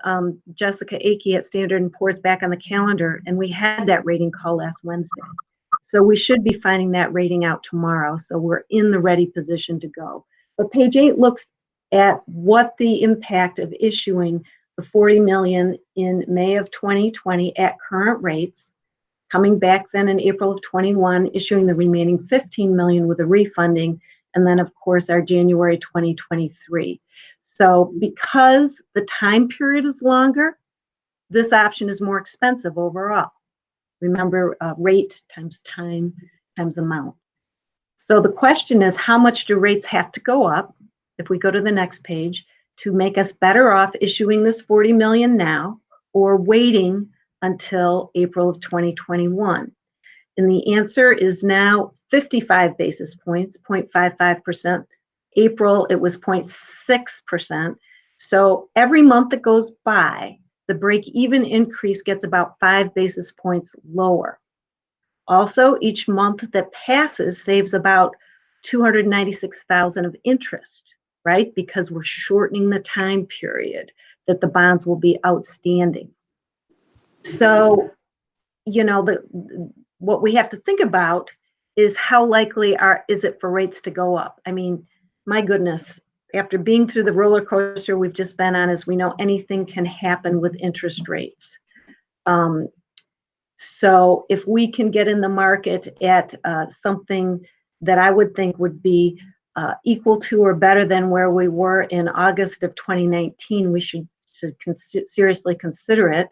Jessica Akey at Standard & Poor's back on the calendar, and we had that rating call last Wednesday. So we should be finding that rating out tomorrow. So we're in the ready position to go. But page 8 looks at what the impact of issuing the 40 million in May of 2020 at current rates, coming back then in April of 21, issuing the remaining 15 million with a refunding, and then of course our January 2023. So because the time period is longer, this option is more expensive overall. Remember, rate times time times amount. So the question is, how much do rates have to go up, if we go to the next page, to make us better off issuing this 40 million now or waiting until April of 2021? And the answer is now 55 basis points, 0.55%. April, it was 0.6%. So every month that goes by, the break-even increase gets about 5 basis points lower. Also, each month that passes saves about $296,000 of interest, right? Because we're shortening the time period that the bonds will be outstanding. So, you know, what we have to think about is how likely is it for rates to go up? I mean, my goodness, after being through the roller coaster we've just been on, as we know, anything can happen with interest rates. So if we can get in the market at something that I would think would be equal to or better than where we were in August of 2019, we should seriously consider it.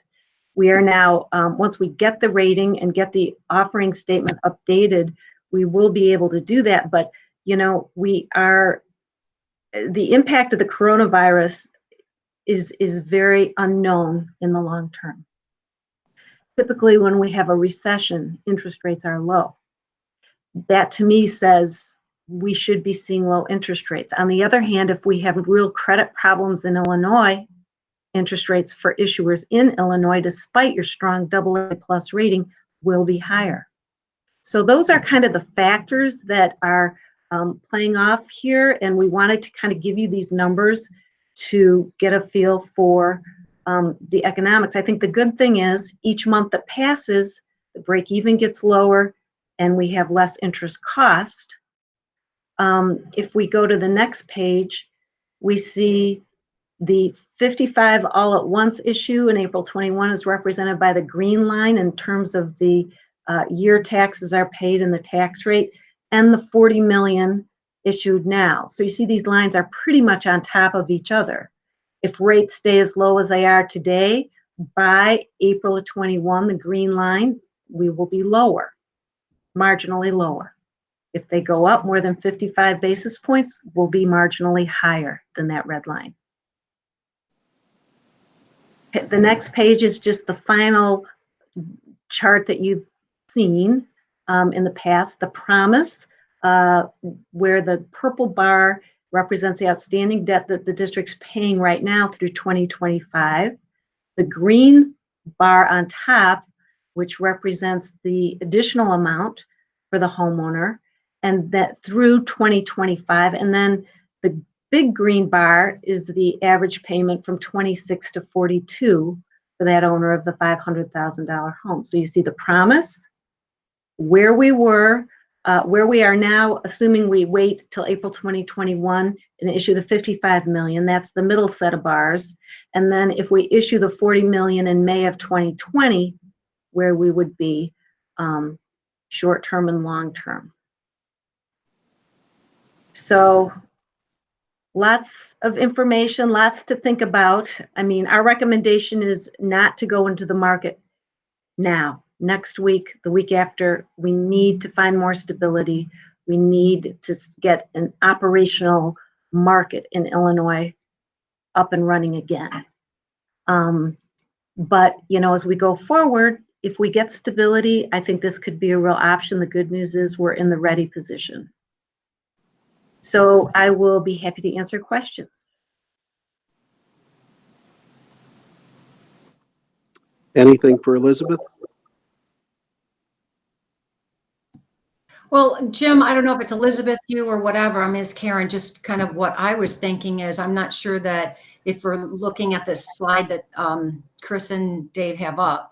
We are now, once we get the rating and get the offering statement updated, we will be able to do that. But, you know, the impact of the coronavirus is very unknown in the long term. Typically, when we have a recession, interest rates are low. That to me says we should be seeing low interest rates. On the other hand, if we have real credit problems in Illinois, interest rates for issuers in Illinois, despite your strong AA+ rating, will be higher. So those are kind of the factors that are playing off here, and we wanted to kind of give you these numbers to get a feel for the economics. I think the good thing is each month that passes, the break even gets lower and we have less interest cost. If we go to the next page, we see the 55 all at once issue in April 21 is represented by the green line in terms of the year taxes are paid and the tax rate, and the 40 million issued now. So you see these lines are pretty much on top of each other. If rates stay as low as they are today, by April of 21, the green line, we will be lower, marginally lower. If they go up more than 55 basis points, we'll be marginally higher than that red line. The next page is just the final chart that you've seen in the past, the promise, where the purple bar represents the outstanding debt that the district's paying right now through 2025. The green bar on top, which represents the additional amount for the homeowner, and that through 2025. And then the big green bar is the average payment from 26 to 42 for that owner of the $500,000 home. So you see the promise, where we were, where we are now, assuming we wait till April 2021 and issue the 55 million, that's the middle set of bars. And then if we issue the 40 million in May of 2020, where we would be short-term and long-term. So lots of information, lots to think about. I mean, our recommendation is not to go into the market now. Next week, the week after, we need to find more stability. We need to get an operational market in Illinois up and running again. But, you know, as we go forward, if we get stability, I think this could be a real option. The good news is we're in the ready position. So I will be happy to answer questions. Anything for Elizabeth? Well, Jim, I don't know if it's Elizabeth, you, or whatever. I mean, it's Karen. Just kind of what I was thinking is, I'm not sure that if we're looking at this slide that Chris and Dave have up,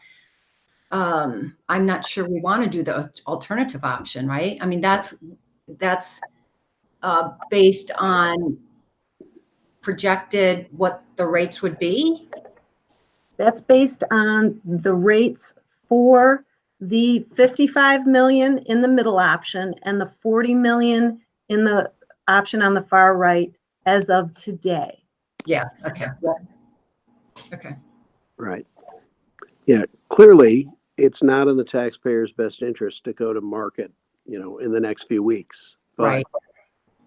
I'm not sure we want to do the alternative option, right? I mean, that's based on projected what the rates would be. That's based on the rates for the 55 million in the middle option and the 40 million in the option on the far right as of today. Yeah. Okay. Okay. Right. Yeah, clearly, it's not in the taxpayer's best interest to go to market, in the next few weeks. But Right.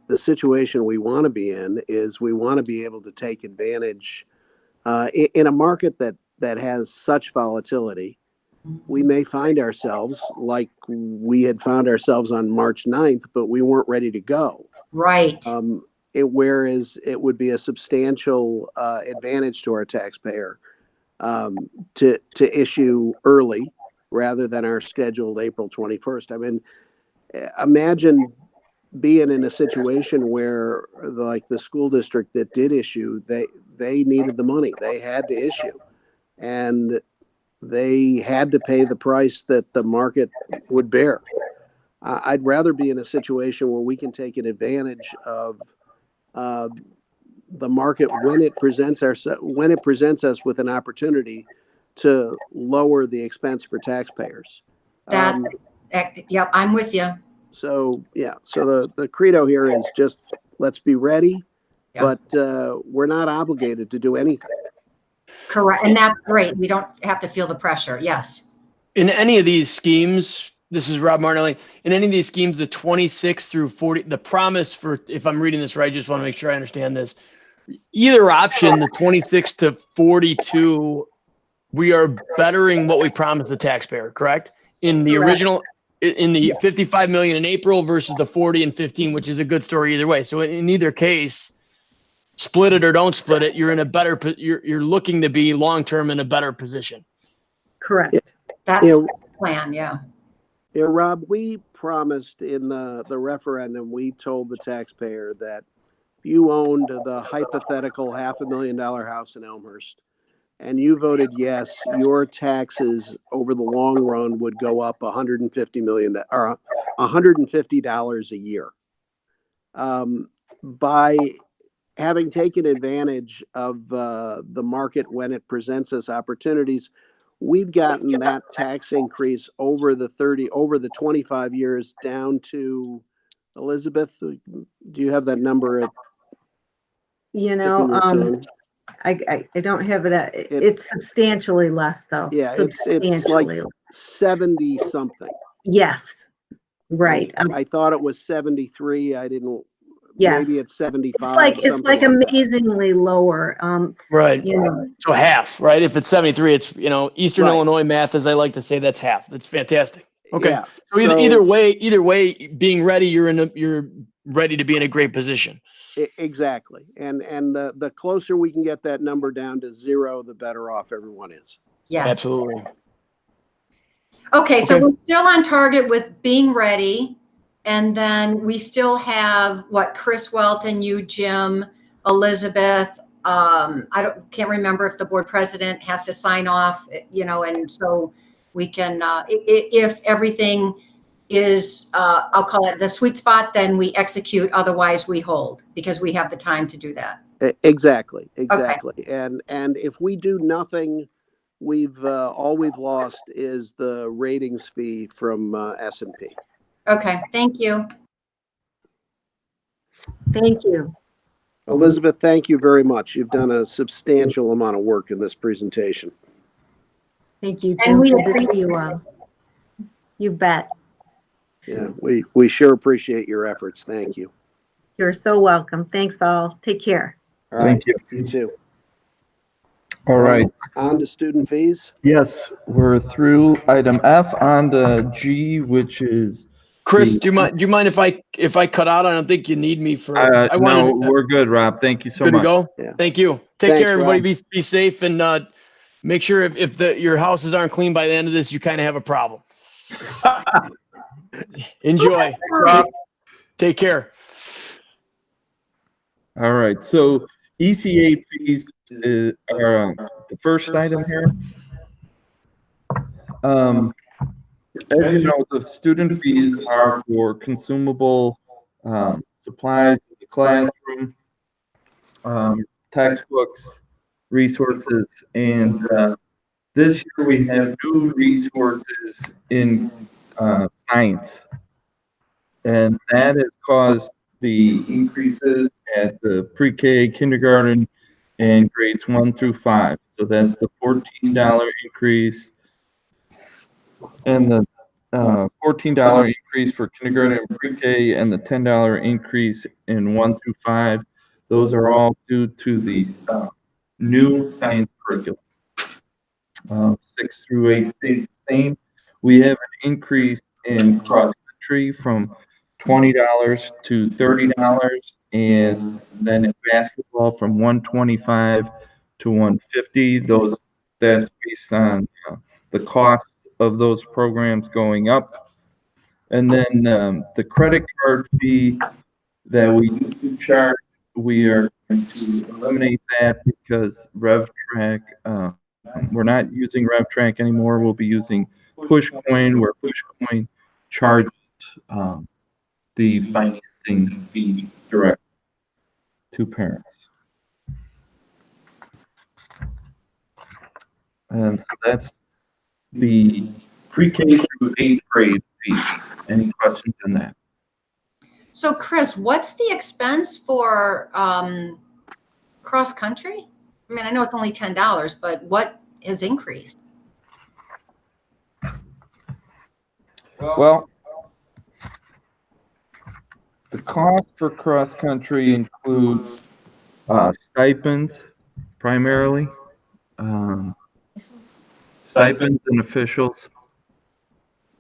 the situation we want to be in is we want to be able to take advantage in a market that has such volatility. We may find ourselves like we had found ourselves on March 9th, but we weren't ready to go. Right. Whereas it would be a substantial advantage to our taxpayer to issue early rather than our scheduled April 21st. I mean, imagine being in a situation where, like the school district that did issue, they needed the money. They had to issue, and they had to pay the price that the market would bear. I'd rather be in a situation where we can take an advantage of the market when it presents us with an opportunity to lower the expense for taxpayers. Yep, I'm with you. So the credo here is just let's be ready, Yeah. but we're not obligated to do anything. Correct. And that's great. We don't have to feel the pressure. Yes. In any of these schemes, this is Rob Martinelli. In any of these schemes, the 26 through 40, the promise for, if I'm reading this right, I just want to make sure I understand this. Either option, the 26 to 42, we are bettering what we promised the taxpayer, correct? In the original, in the 55 million in April versus the 40 and 15, which is a good story either way. So in either case, split it or don't split it, you're in a better, you're looking to be long-term in a better position. Correct. That's the plan. Yeah. Yeah, Rob, we promised in the referendum, we told the taxpayer that if you owned the hypothetical $500,000 house in Elmhurst and you voted yes, your taxes over the long run would go up $150 million or $150 a year. By having taken advantage of the market when it presents us opportunities, we've gotten that tax increase over the 25 years down to, Elizabeth, do you have that number? I don't have it. It's substantially less though. Yeah, it's like 70 something. Yes, right. I thought it was 73. I didn't. Yes. Maybe it's 75. It's like amazingly lower. Right. So half, right? If it's 73, it's, Eastern Right. Illinois math, as I like to say, that's half. That's fantastic. Okay. Yeah, So either way, being ready, you're ready to be in a great position. Exactly. And the closer we can get that number down to zero, the better off everyone is. Yes. Absolutely. Okay. So we're still on target with being ready. And then we still have Chris Welton, you, Jim, Elizabeth. Can't remember if the board president has to sign off, and so we can, if everything is, I'll call it the sweet spot, then we execute. Otherwise we hold because we have the time to do that. Exactly. Okay. And if we do nothing, all we've lost is the ratings fee from S&P. Okay. Thank you. Thank you. Elizabeth, thank you very much. You've done a substantial amount of work in this presentation. Thank you, And Jim. Good to see you all. You bet. Yeah, we sure appreciate your efforts. Thank you. You're so welcome. Thanks all. Take care. All right. Thank you. You too. All right. On to student fees. Yes, we're through item F, on to G, which is Chris, do you mind if I cut out? I don't think you need me for. no, we're good, Rob. Thank you so good much. to go. Yeah. Thank you. Take Thanks, care, everybody. Rob. Be safe and make sure if your houses aren't clean by the end of this, you kind of have a problem. Enjoy. Rob. Take care. All right. So ECA fees are the first item here. As you know, the student fees are for consumable supplies in the classroom, textbooks, resources, and this year we have new resources in science, and that has caused the increases at the pre-K, kindergarten, and grades 1 through 5. So that's the $14 increase. and the $14 increase for kindergarten and pre-K, and the $10 increase in 1 through 5. Those are all due to the new science curriculum. 6 through 8 stays the same. We have an increase in cross country from $20 to $30, and then in basketball from $125 to $150. That's based on the cost of those programs going up. And then the credit card fee that we used to charge, we are going to eliminate that because RevTrack, we're not using RevTrack anymore. We'll be using PushCoin, where PushCoin charges the financing fee direct to parents. And so that's the pre-K through 8th grade fee. Any questions on that? So Chris, what's the expense for cross country? I mean, I know it's only $10, but what has increased? Well, the cost for cross country includes stipends primarily, stipends and officials,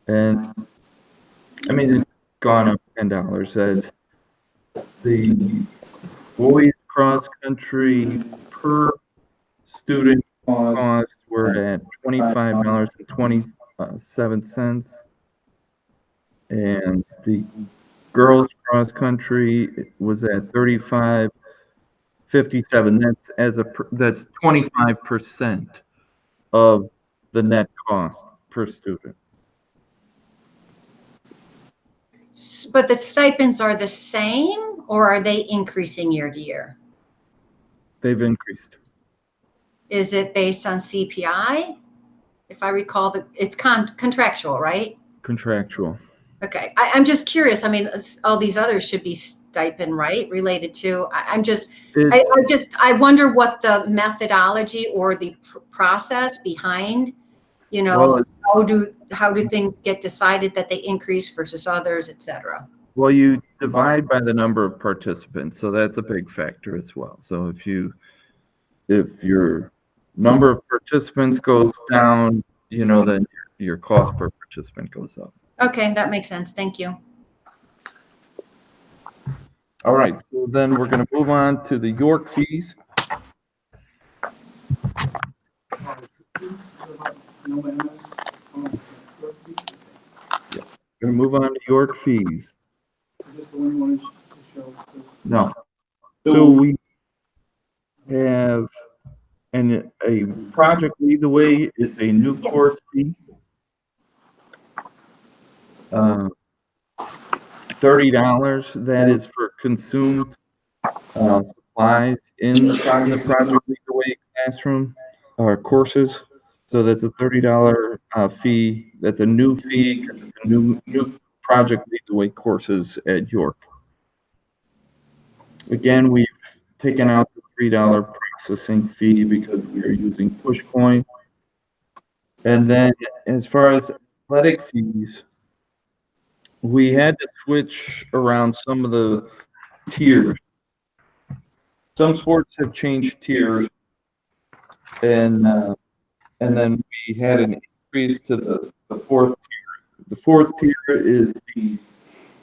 and I mean it's gone up $10. As the boys cross country per student cost were at $25.27, and the girls cross country was at $35.57. That's 25% of the net cost per student. But the stipends are the same, or are they increasing year to year? They've increased. Is it based on CPI? If I recall, it's contractual, right? Contractual. Okay, I'm just curious. I mean, all these others should be stipend, right? Related to. I wonder what the methodology or the process behind, Well, how do things get decided that they increase versus others, et cetera? Well, you divide by the number of participants, so that's a big factor as well. So if your number of participants goes down, then your cost per participant goes up. Okay, that makes sense. Thank you. All right, so then we're going to move on to the York fees. Going to move on to York fees. Is this the one you wanted to show? No. So we have a project Lead the Way is a new course fee. $30. That is for consumed supplies in the project Lead the Way classroom or courses. So that's a $30 fee. That's a new fee because it's a new project Lead the Way courses at York. Again, we've taken out the $3 processing fee because we are using PushCoin. And then as far as athletic fees, we had to switch around some of the tiers. Some sports have changed tiers, and then we had an increase to the fourth tier. The fourth tier is the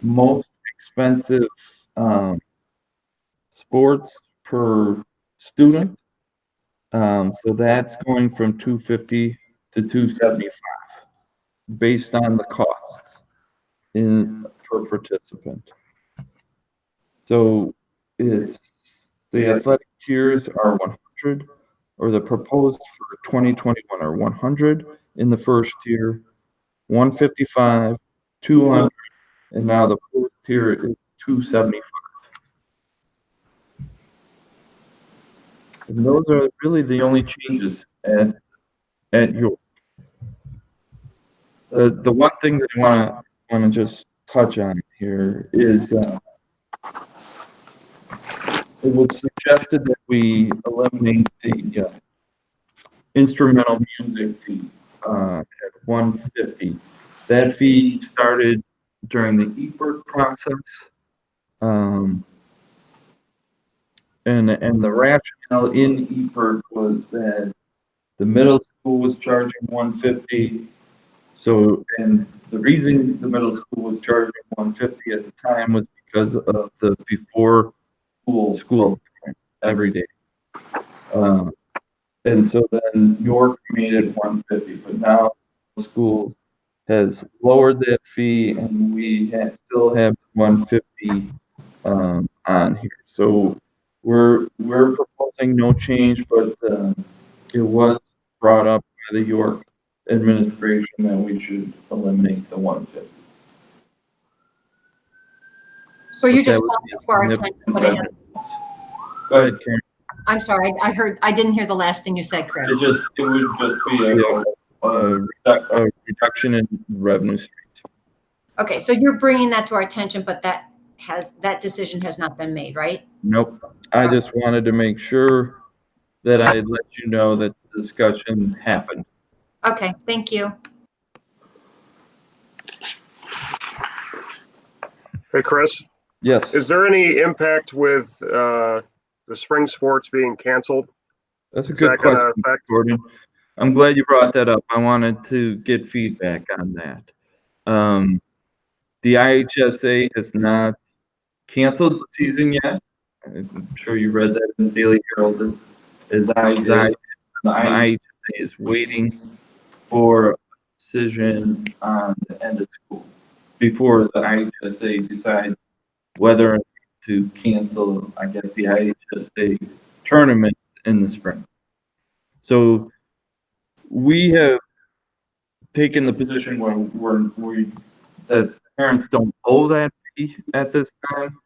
most expensive sports per student. So that's going from $250 to $275 based on the costs per participant. So it's the athletic tiers are 100, or the proposed for 2021 are 100 in the first tier, 155, 200, and now the fourth tier is 275. And those are really the only changes at York. The one thing that I want to just touch on here is it was suggested that we eliminate the instrumental music fee at 150. That fee started during the EPERT process. And the rationale in EPERT was that the middle school was charging 150. So, and the reason the middle school was charging 150 at the time was because of the before school every day. And so then York made it 150, but now the school has lowered that fee, and we still have 150 on here. So we're proposing no change, but it was brought up by the York administration that we should eliminate the 150. So you But that just would brought be it to our a attention, but it has, Go ahead, Karen. I'm sorry, I didn't hear the last thing you said, Chris. It would just be a reduction in revenue streams. Okay, so you're bringing that to our attention, but that decision has not been made, right? Nope. I just wanted to make sure that I let you know that the discussion happened. Okay, thank you. Hey, Chris, Yes, is there any impact with the spring sports being canceled? that's a Is good that gonna question, affect? Gordon. I'm glad you brought that up. I wanted to get feedback on that. The IHSA has not canceled the season yet. I'm sure you read that in the Daily Herald as I did. The IHSA is waiting for a decision on the end of school before the IHSA decides whether to cancel, I guess, the IHSA tournament in the spring. So we have taken the position where that parents don't owe that fee at this time.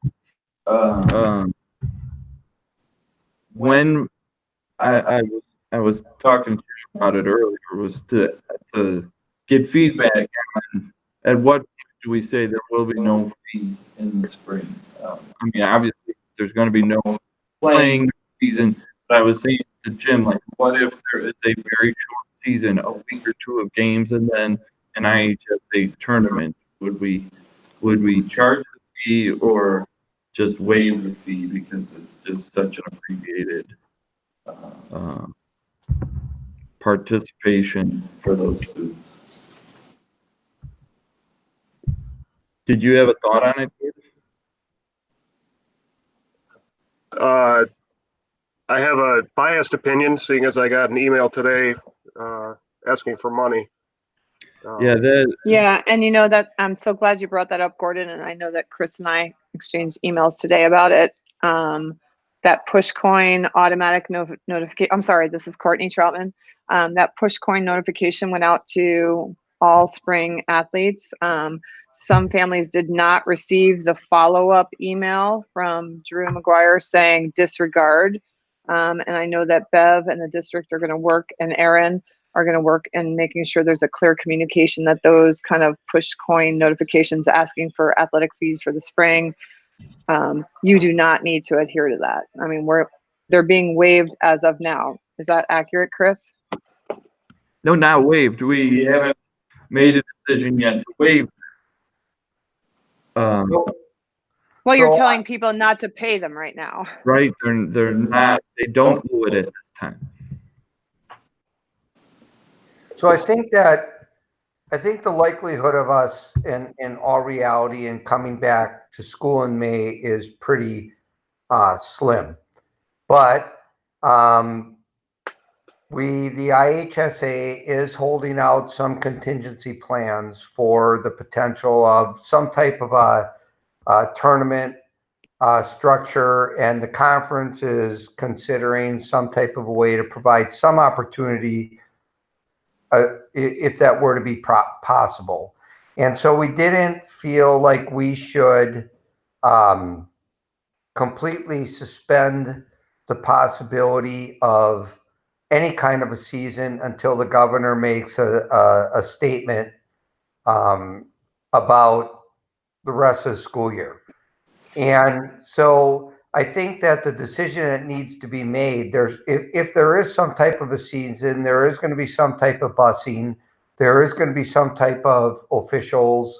When I was talking to you about it earlier, was to get feedback on at what point do we say there will be no fee in the spring. I mean, obviously there's going to be no playing season, but I was saying to Jim, like, what if there is a very short season, a week or two of games, and then an IHSA tournament? Would we charge the fee or just waive the fee because it's just such an abbreviated participation for those students? Did you have a thought on it, Dave? I have a biased opinion, seeing as I got an email today asking for money. Yeah, and you know that I'm so glad you brought that up, Gordon. And I know that Chris and I exchanged emails today about it. That push coin automatic notification. I'm sorry, this is Courtney Troutman. That push coin notification went out to all spring athletes. Some families did not receive the follow-up email from Drew McGuire saying disregard. And I know that Bev and the district are going to work, and Erin are going to work in making sure there's a clear communication that those kind of push coin notifications asking for athletic fees for the spring, you do not need to adhere to that. I mean, they're being waived as of now. Is that accurate, Chris? No, not waived. We haven't made a decision yet to waive. Well, you're telling people not to pay them right now. Right. They're not, they don't do it at this time. So I think the likelihood of us in all reality and coming back to school in May is pretty slim. But the IHSA is holding out some contingency plans for the potential of some type of a tournament structure, and the conference is considering some type of a way to provide some opportunity if that were to be possible. And so we didn't feel like we should completely suspend the possibility of any kind of a season until the governor makes a statement about the rest of the school year. And so I think that the decision that needs to be made, if there is some type of a season, there is going to be some type of busing, there is going to be some type of officials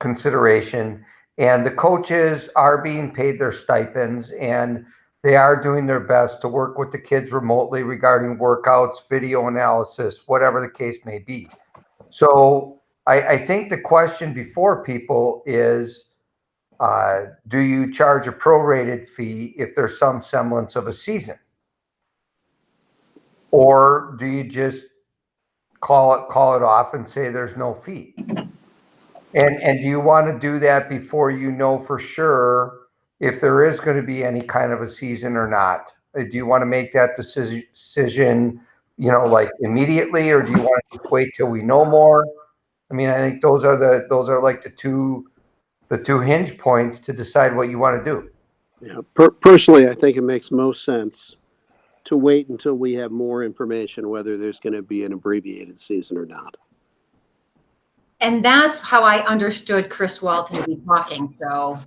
consideration, and the coaches are being paid their stipends, and they are doing their best to work with the kids remotely regarding workouts, video analysis, whatever the case may be. So I think the question before people is, do you charge a prorated fee if there's some semblance of a season? Or do you just call it off and say there's no fee? And do you want to do that before you know for sure if there is going to be any kind of a season or not? Do you want to make that decision, like immediately, or do you want to wait till we know more? I mean, I think those are like the two hinge points to decide what you want to do. Yeah, personally, I think it makes most sense to wait until we have more information whether there's going to be an abbreviated season or not. And that's how I understood Chris Walton to be talking. So,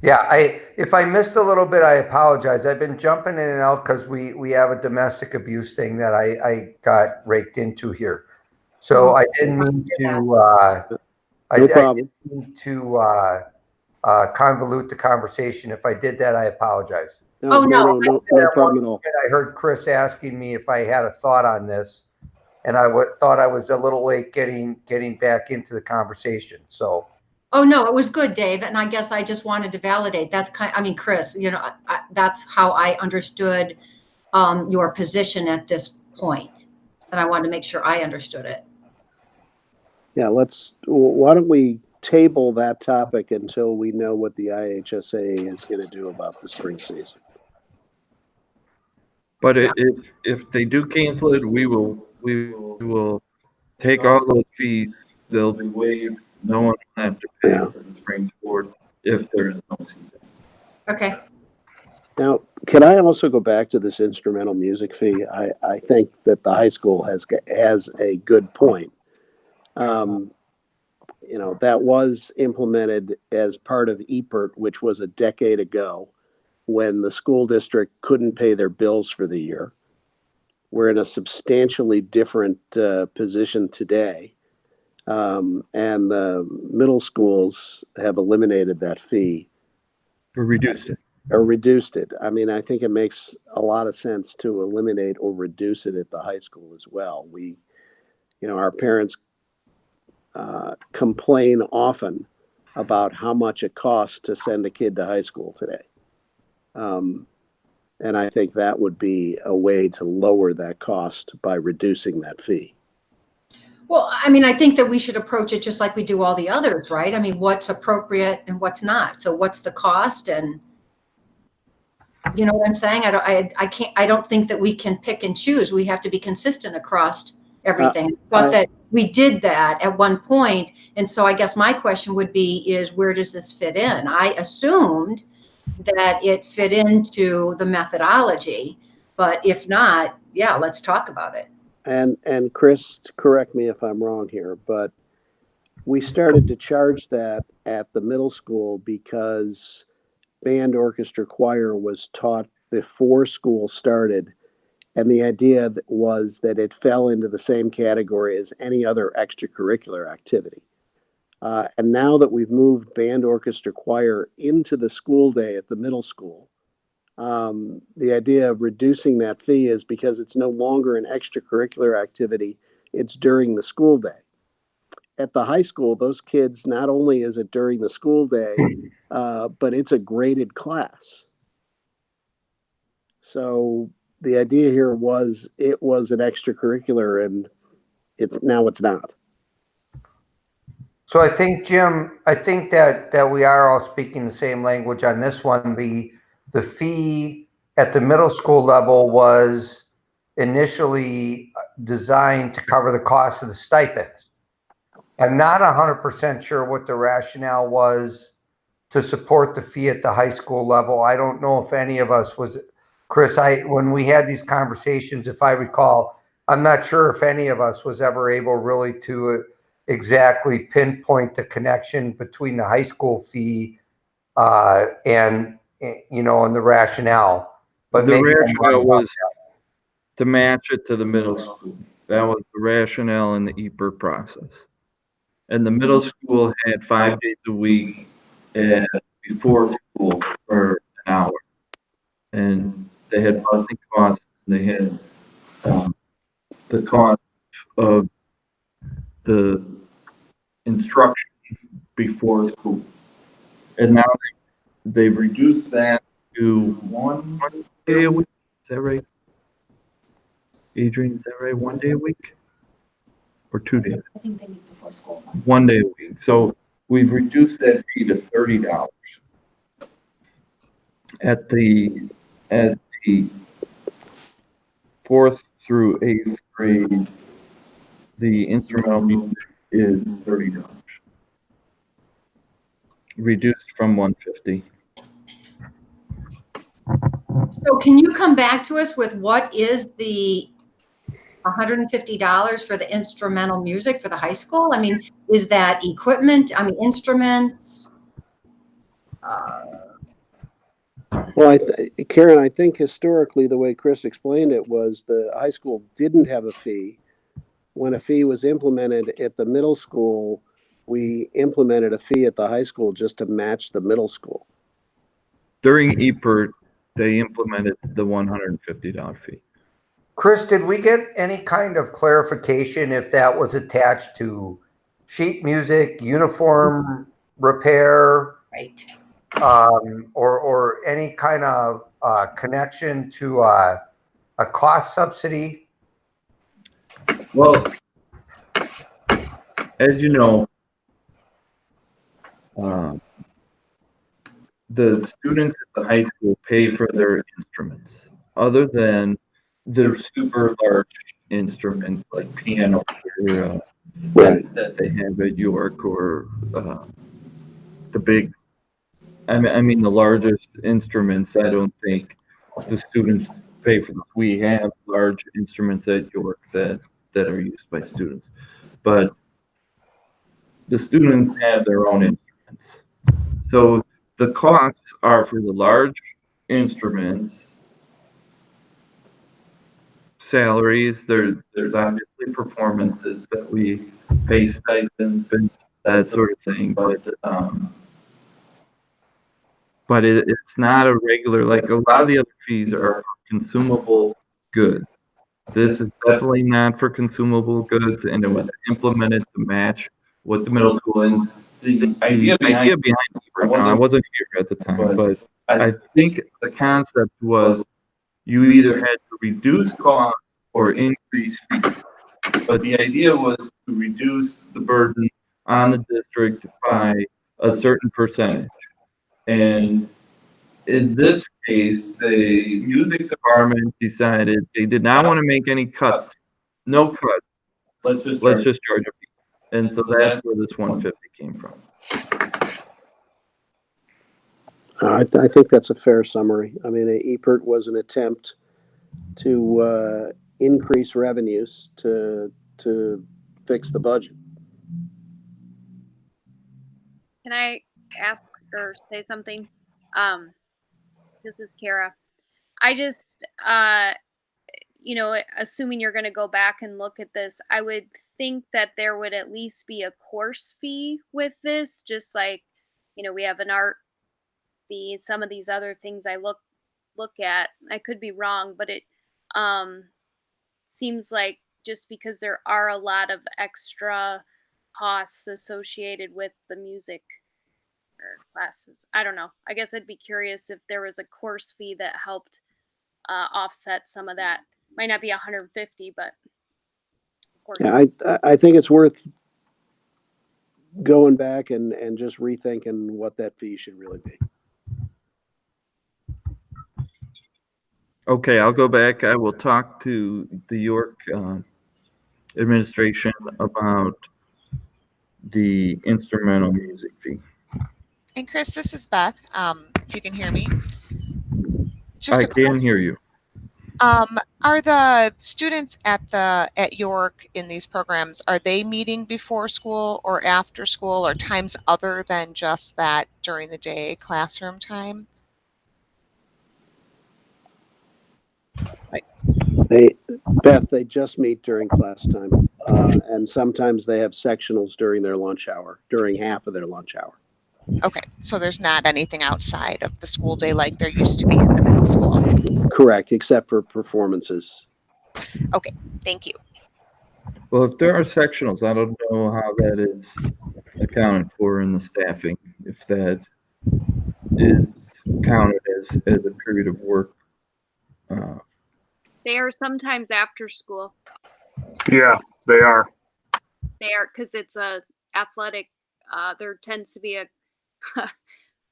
yeah, if I missed a little bit, I apologize. I've been jumping in and out because we have a domestic abuse thing that I got raked into here. So I didn't mean to. No problem. I didn't mean to convolute the conversation. If I did that, I apologize. No problem at all. I heard Chris asking me if I had a thought on this, and I thought I was a little late getting back into the conversation. So. Oh, no, it was good, Dave. And I guess I just wanted to validate. Chris, that's how I understood your position at this point. And I wanted to make sure I understood it. Yeah, why don't we table that topic until we know what the IHSA is going to do about the spring season. But if they do cancel it, we will take all those fees. They'll be waived. No one will have to pay for the spring sport if there is no season. Okay. Now, can I also go back to this instrumental music fee? I think that the high school has a good point. That was implemented as part of EPERT, which was a decade ago, when the school district couldn't pay their bills for the year. We're in a substantially different position today. And the middle schools have eliminated that fee. Or reduced it. I mean, I think it makes a lot of sense to eliminate or reduce it at the high school as well. Our parents complain often about how much it costs to send a kid to high school today. And I think that would be a way to lower that cost by reducing that fee. Well, I mean, I think that we should approach it just like we do all the others, right? I mean, what's appropriate and what's not. So what's the cost? And you know what I'm saying? I don't think that we can pick and choose. We have to be consistent across everything. But that we did that at one point. And so I guess my question would be is where does this fit in? I assumed that it fit into the methodology, but if not, yeah, let's talk about it. And Chris, correct me if I'm wrong here, but we started to charge that at the middle school because band, orchestra, choir was taught before school started. And the idea was that it fell into the same category as any other extracurricular activity. And now that we've moved band, orchestra, choir into the school day at the middle school, the idea of reducing that fee is because it's no longer an extracurricular activity, it's during the school day. At the high school, those kids, not only is it during the school day, but it's a graded class. So the idea here was it was an extracurricular and it's not. So I think, Jim, that we are all speaking the same language on this one. The fee at the middle school level was initially designed to cover the cost of the stipends. I'm not 100% sure what the rationale was to support the fee at the high school level. I don't know if any of us was, Chris, when we had these conversations, if I recall, I'm not sure if any of us was ever able really to exactly pinpoint the connection between the high school fee and and the rationale. But The maybe I'm rationale wrong about was to match it to the middle school. That was the rationale in the EPER process. And the middle school had 5 days a week before school for an hour. And they had busing costs, and they had the cost of the instruction before school. And now they've reduced that to 1 day a week. Is that right? Adrian, is that right? 1 day a week? Or 2 days? I think they meet before school. 1 day a week. So we've reduced that fee to $30. At the 4th through 8th grade, the instrumental music is $30. Reduced from $150. So can you come back to us with what is the $150 for the instrumental music for the high school? I mean, is that equipment? I mean, instruments? Well, Karen, I think historically the way Chris explained it was the high school didn't have a fee. When a fee was implemented at the middle school, we implemented a fee at the high school just to match the middle school. During EPER, they implemented the $150 fee. Chris, did we get any kind of clarification if that was attached to sheet music, uniform repair, Right. or any kind of connection to a cost subsidy? Well, as you know, the students at the high school pay for their instruments, other than the super large instruments like piano that they have at York, or the big, I mean the largest instruments. I don't think the students pay for them. We have large instruments at York that are used by students, but the students have their own instruments. So the costs are for the large instruments, salaries. There's obviously performances that we pay stipends and that sort of thing, but it's not a regular, like a lot of the other fees are consumable goods. This is definitely not for consumable goods, and it was implemented to match what the middle school and the idea behind it. I wasn't here at the time, but I think the concept was you either had to reduce costs or increase fees. But the idea was to reduce the burden on the district by a certain percentage. And in this case, the music department decided they did not want to make any cuts. No cuts. Let's just charge a fee. And so that's where this 150 came from. I think that's a fair summary. I mean, EPERT was an attempt to increase revenues to fix the budget. Can I ask or say something? This is Kara. I just, assuming you're going to go back and look at this, I would think that there would at least be a course fee with this, just like, we have an art fee, some of these other things I look at. I could be wrong, but it seems like just because there are a lot of extra costs associated with the music classes. I don't know. I guess I'd be curious if there was a course fee that helped offset some of that. Might not be 150, but yeah, I think it's worth going back and just rethinking what that fee should really be. Okay, I'll go back. I will talk to the York administration about the instrumental music fee. And Chris, this is Beth. If you can hear me. I can hear you. Are the students at York in these programs, are they meeting before school or after school or times other than just that during the day classroom time? They just meet during class time. And sometimes they have sectionals during their lunch hour, during half of their lunch hour. Okay, so there's not anything outside of the school day like there used to be in the middle school. Correct, except for performances. Okay, thank you. Well, if there are sectionals, I don't know how that is accounted for in the staffing, if that is counted as a period of work. They are sometimes after school. Yeah, they are. They are because it's a athletic. There tends to be a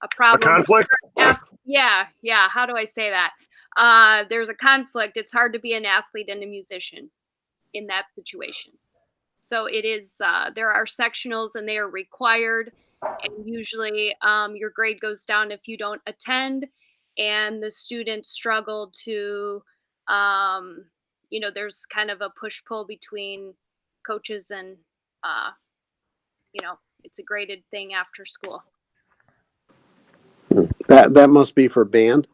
a problem. A conflict? Yeah. How do I say that? There's a conflict. It's hard to be an athlete and a musician in that situation. So it is. There are sectionals, and they are required. And usually, your grade goes down if you don't attend, and the students struggle to. There's kind of a push-pull between coaches and, it's a graded thing after school. That must be for band.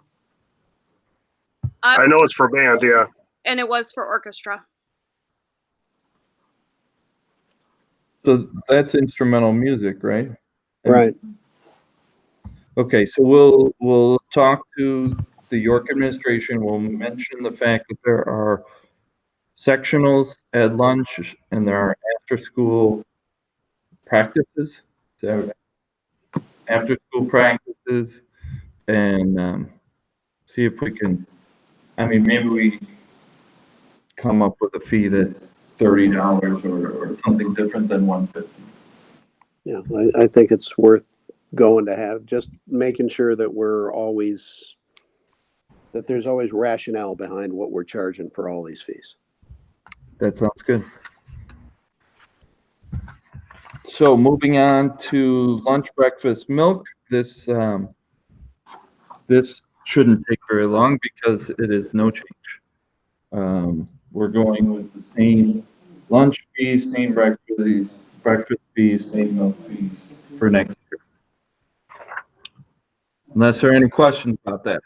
I know it's for band, yeah. And it was for orchestra. So that's instrumental music, right? Right. Okay, so we'll talk to the York administration. We'll mention the fact that there are sectionals at lunch and there are after-school practices. So after-school practices, and see if we can. I mean, maybe we come up with a fee that's $30 or something different than $150. Yeah, I think it's worth going to have, just making sure that there's always rationale behind what we're charging for all these fees. That sounds good. So moving on to lunch, breakfast, milk. This shouldn't take very long because it is no change. We're going with the same lunch fees, same breakfast fees, same milk fees for next year. Unless there are any questions about that.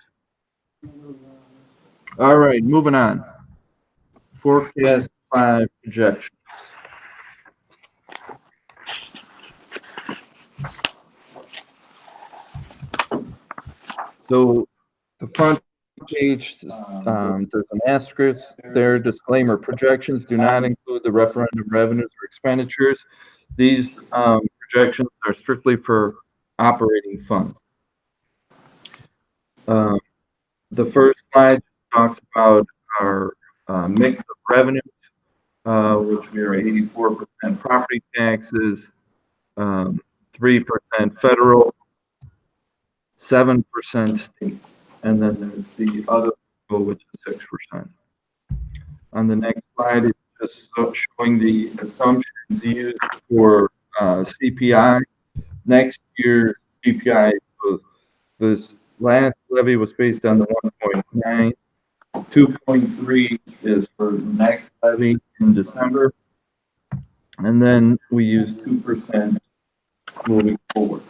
All right, moving on. Forecast 5 projections. So the front page, there's an asterisk there, disclaimer, projections do not include the referendum revenues or expenditures. These projections are strictly for operating funds. The first slide talks about our mix of revenues, which we are 84% property taxes, 3% federal, 7% state, and then there's the other, which is 6%. On the next slide, it's just showing the assumptions used for CPI. Next year, CPI, this last levy was based on the 1.9. 2.3 is for the next levy in December. And then we use 2% moving forward.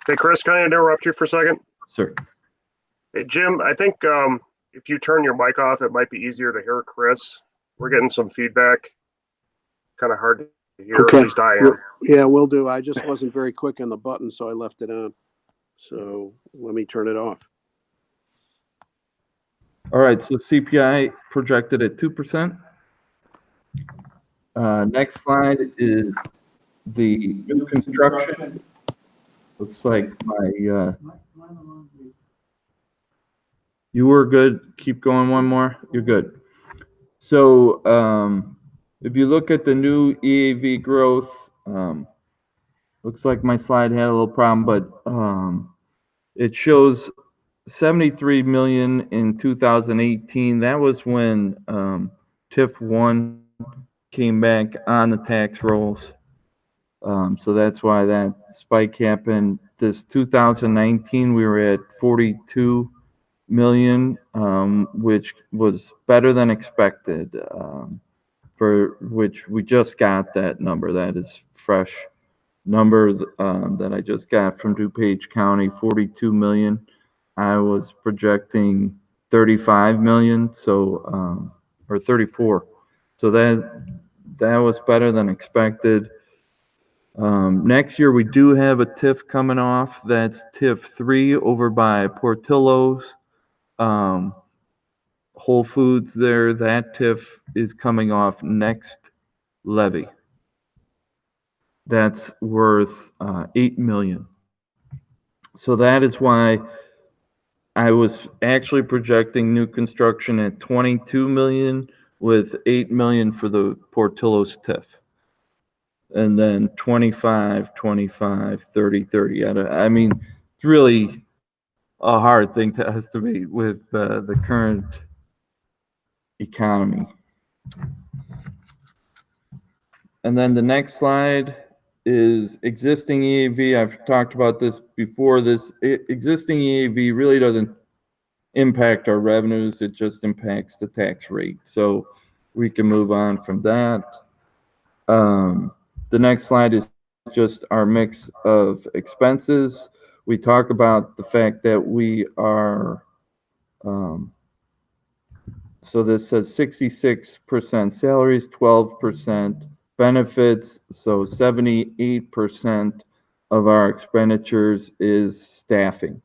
Hey, Chris, can I interrupt you for a second? Sir. Hey, Jim, I think if you turn your mic off, it might be easier to hear Chris. We're getting some feedback. Kind of hard to hear, Okay. at least I am. Yeah, will do. I just wasn't very quick on the button, so I left it on. So let me turn it off. All right, so CPI projected at 2%. Next slide is the new construction. Looks like you were good. Keep going one more. You're good. So if you look at the new EAV growth, looks like my slide had a little problem, but it shows 73 million in 2018. That was when TIF 1 came back on the tax rolls. So that's why that spike happened. This 2019, we were at 42 million, which was better than expected, for which we just got that number. That is fresh number that I just got from DuPage County, 42 million. I was projecting 35 million, so or 34. So that was better than expected. Next year we do have a TIF coming off. That's TIF 3 over by Portillo's. Whole Foods there. That TIF is coming off next levy. That's worth 8 million. So that is why I was actually projecting new construction at 22 million with 8 million for the Portillo's TIF. And then 25, 25, 30, 30. I mean, it's really a hard thing to estimate with the current economy. And then the next slide is existing EAV. I've talked about this before. This existing EAV really doesn't impact our revenues. It just impacts the tax rate. So we can move on from that. The next slide is just our mix of expenses. We talk about the fact that we are, so this says 66% salaries, 12% benefits, so 78% of our expenditures is staffing.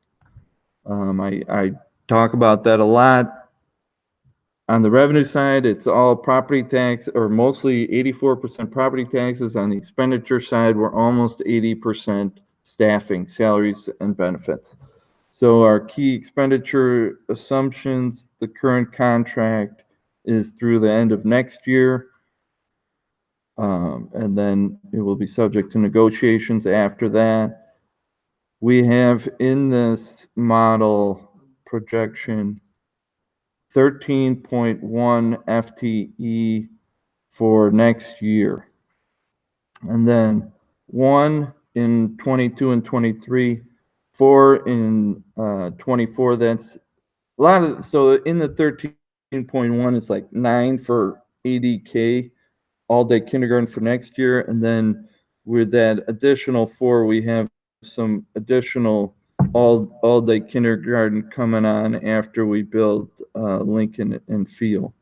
I talk about that a lot. On the revenue side, it's all property tax, or mostly 84% property taxes. On the expenditure side, we're almost 80% staffing, salaries, and benefits. So our key expenditure assumptions, the current contract is through the end of next year. And then it will be subject to negotiations after that. We have in this model projection 13.1 FTE for next year. And then 1 in 22 and 23, 4 in 24. That's a lot of, so in the 13.1, it's like 9 for ADK, all day kindergarten for next year. And then with that additional 4, we have some additional all day kindergarten coming on after we build Lincoln and Field.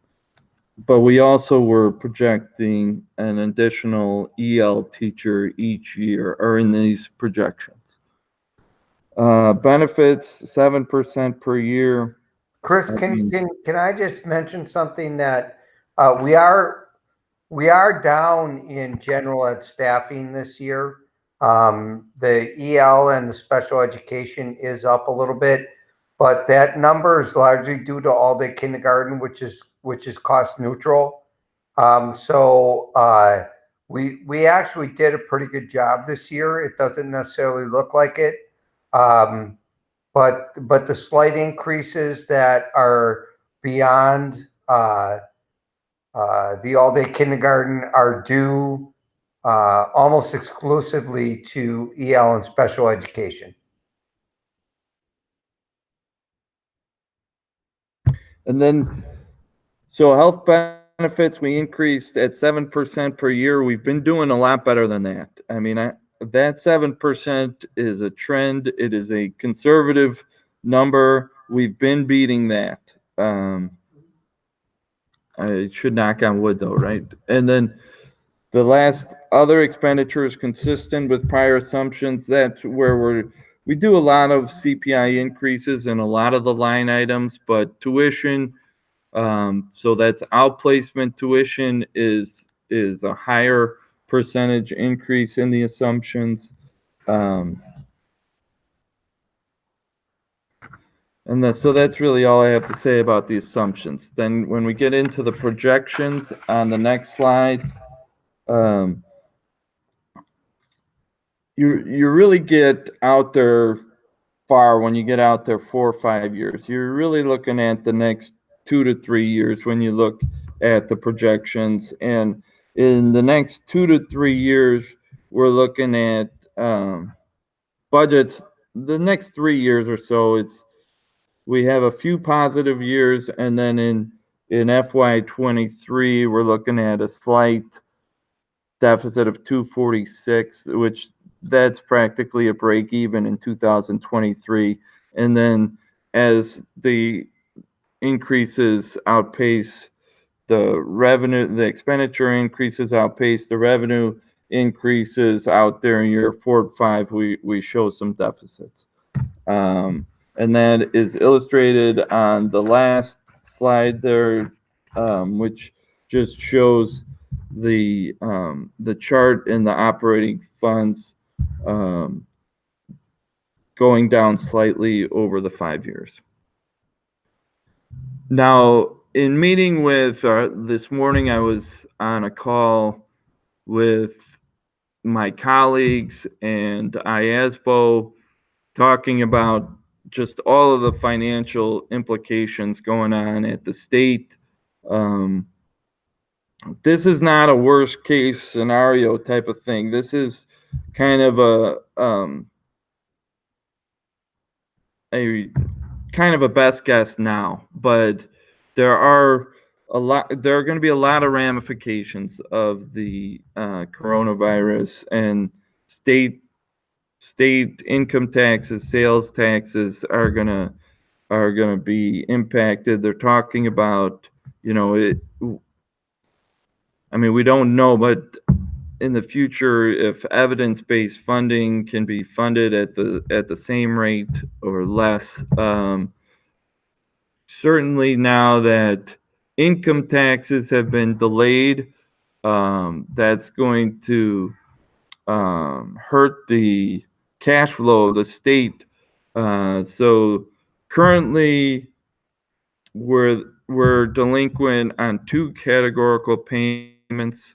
But we also were projecting an additional EL teacher each year, or in these projections. Benefits 7% per year. Chris, can I just mention something that we are down in general ed staffing this year. The EL and the special education is up a little bit, but that number is largely due to all day kindergarten, which is cost neutral. So we actually did a pretty good job this year. It doesn't necessarily look like it. But the slight increases that are beyond the all-day kindergarten are due almost exclusively to EL and special education. And then, so health benefits, we increased at 7% per year. We've been doing a lot better than that. I mean, that 7% is a trend. It is a conservative number. We've been beating that. I should knock on wood though, right? And then the last other expenditure is consistent with prior assumptions. That's where we do a lot of CPI increases in a lot of the line items, but tuition, so that's outplacement tuition is a higher percentage increase in the assumptions. So that's really all I have to say about the assumptions. Then when we get into the projections on the next slide, you really get out there far when you get out there 4 or 5 years. You're really looking at the next 2 to 3 years when you look at the projections. And in the next 2 to 3 years, we're looking at budgets. The next 3 years or so, we have a few positive years, and then in FY23, we're looking at a slight deficit of 246, which that's practically a break even in 2023. And then as the increases outpace the revenue, the expenditure increases outpace the revenue increases out there in year 4 and 5, we show some deficits. And that is illustrated on the last slide there, which just shows the chart in the operating funds going down slightly over the 5 years. Now, in meeting with this morning, I was on a call with my colleagues and IASBO talking about just all of the financial implications going on at the state. This is not a worst case scenario type of thing. This is kind of a best guess now, but there are going to be a lot of ramifications of the coronavirus, and state income taxes, sales taxes are gonna be impacted. They're talking about, we don't know, but in the future, if evidence-based funding can be funded at the same rate or less, certainly now that income taxes have been delayed, that's going to hurt the cash flow of the state. So currently, we're delinquent on 2 categorical payments.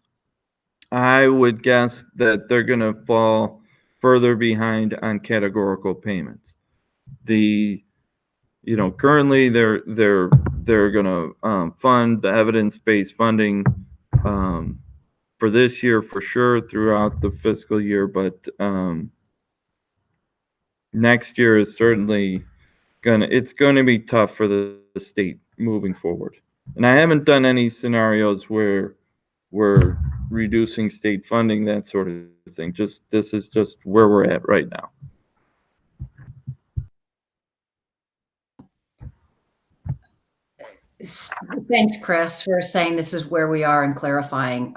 I would guess that they're going to fall further behind on categorical payments. Currently they're going to fund the evidence-based funding for this year for sure throughout the fiscal year, but next year is certainly it's going to be tough for the state moving forward. And I haven't done any scenarios where we're reducing state funding, that sort of thing. This is just where we're at right now. Thanks, Chris, for saying this is where we are and clarifying.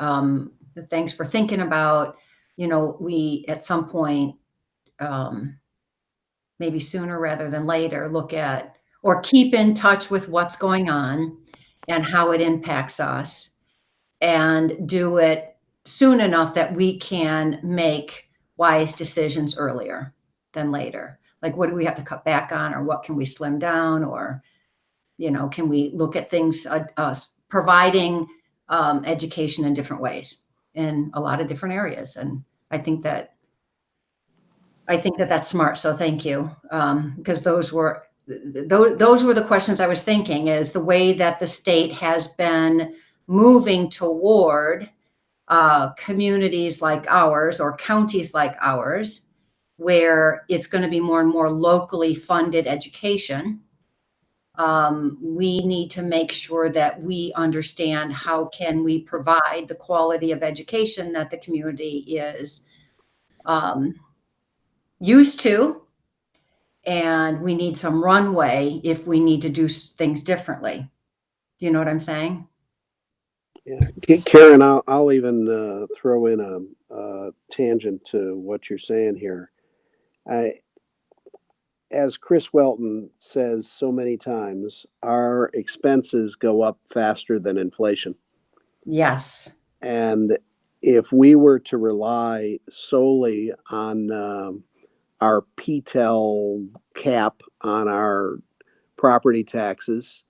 Thanks for thinking about, we at some point, maybe sooner rather than later, look at or keep in touch with what's going on and how it impacts us, and do it soon enough that we can make wise decisions earlier than later. Like, what do we have to cut back on, or what can we slim down, or, can we look at things, providing education in different ways in a lot of different areas. And I think that that's smart. So thank you. Because those were the questions I was thinking, is the way that the state has been moving toward communities like ours, or counties like ours, where it's going to be more and more locally funded education. We need to make sure that we understand how can we provide the quality of education that the community is used to, and we need some runway if we need to do things differently. Do you know what I'm saying? Yeah, Karen, I'll even throw in a tangent to what you're saying here. As Chris Welton says so many times, our expenses go up faster than inflation. Yes. And if we were to rely solely on our PTEL cap on our property taxes,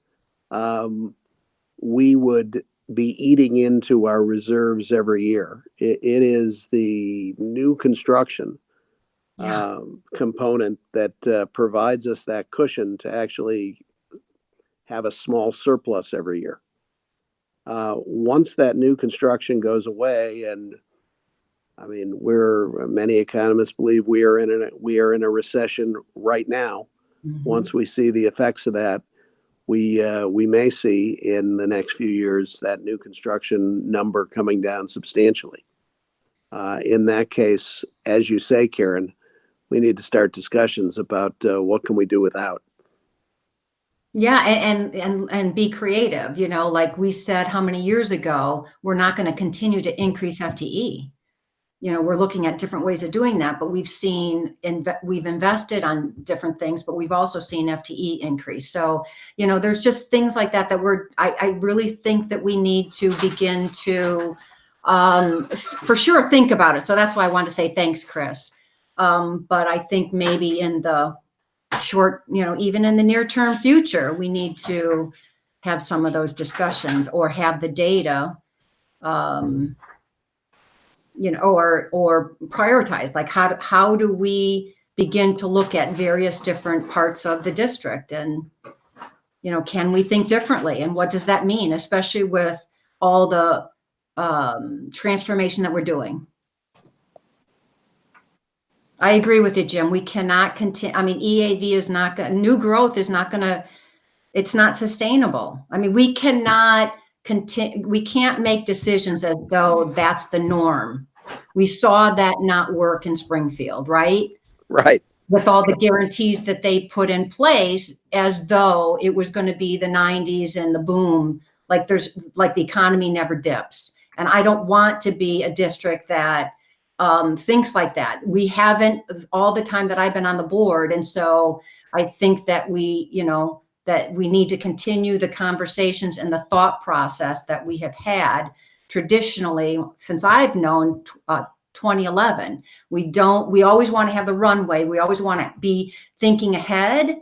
we would be eating into our reserves every year. It is the new construction component that provides us that cushion to actually have a small surplus every year. Once that new construction goes away, and many economists believe we are in a recession right now. Once we see the effects of that, we may see in the next few years that new construction number coming down substantially. In that case, as you say, Karen, we need to start discussions about what can we do without. Yeah, and be creative, you know, like we said how many years ago, we're not going to continue to increase FTE. You know, we're looking at different ways of doing that, but we've seen, we've invested on different things, but we've also seen FTE increase. So, you know, there's just things like that I really think that we need to begin to, for sure, think about it. So that's why I wanted to say thanks, Chris. But I think maybe in the short, you know, even in the near term future, we need to have some of those discussions or have the data, you know, or prioritize, like how do we begin to look at various different parts of the district, and, you know, can we think differently, and what does that mean, especially with all the transformation that we're doing. I agree with you, Jim. We cannot continue. I mean, EAV is not going, new growth is not going to, it's not sustainable. I mean, we cannot continue, we can't make decisions as though that's the norm. We saw that not work in Springfield, right? Right. With all the guarantees that they put in place as though it was going to be the 90s and the boom, like the economy never dips. And I don't want to be a district that thinks like that. We haven't all the time that I've been on the board. And so I think that we, you know, that we need to continue the conversations and the thought process that we have had traditionally since I've known 2011. We always want to have the runway. We always want to be thinking ahead.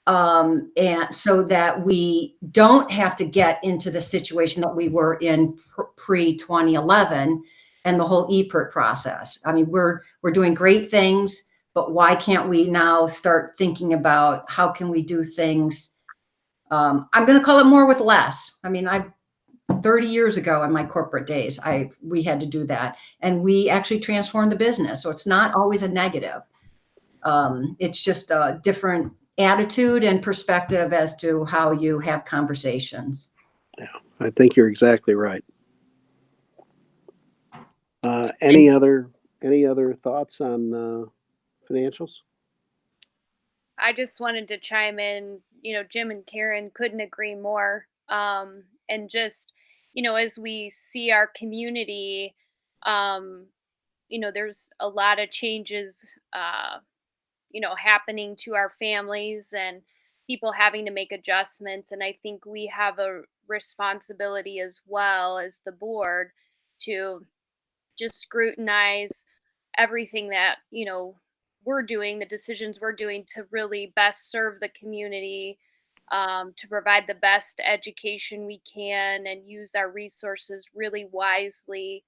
And so that we don't have to get into the situation that we were in pre-2011 and the whole EPERT process. I mean, we're doing great things, but why can't we now start thinking about how can we do things? I'm going to call it more with less. I mean, 30 years ago in my corporate days, we had to do that, and we actually transformed the business. So it's not always a negative. It's just a different attitude and perspective as to how you have conversations. Yeah, I think you're exactly right. Any other thoughts on financials? I just wanted to chime in, you know, Jim and Karen couldn't agree more. And just, you know, as we see our community, you know, there's a lot of changes, you know, happening to our families and people having to make adjustments. And I think we have a responsibility as well as the board to just scrutinize everything that, you know, we're doing, the decisions we're doing to really best serve the community, to provide the best education we can and use our resources really wisely.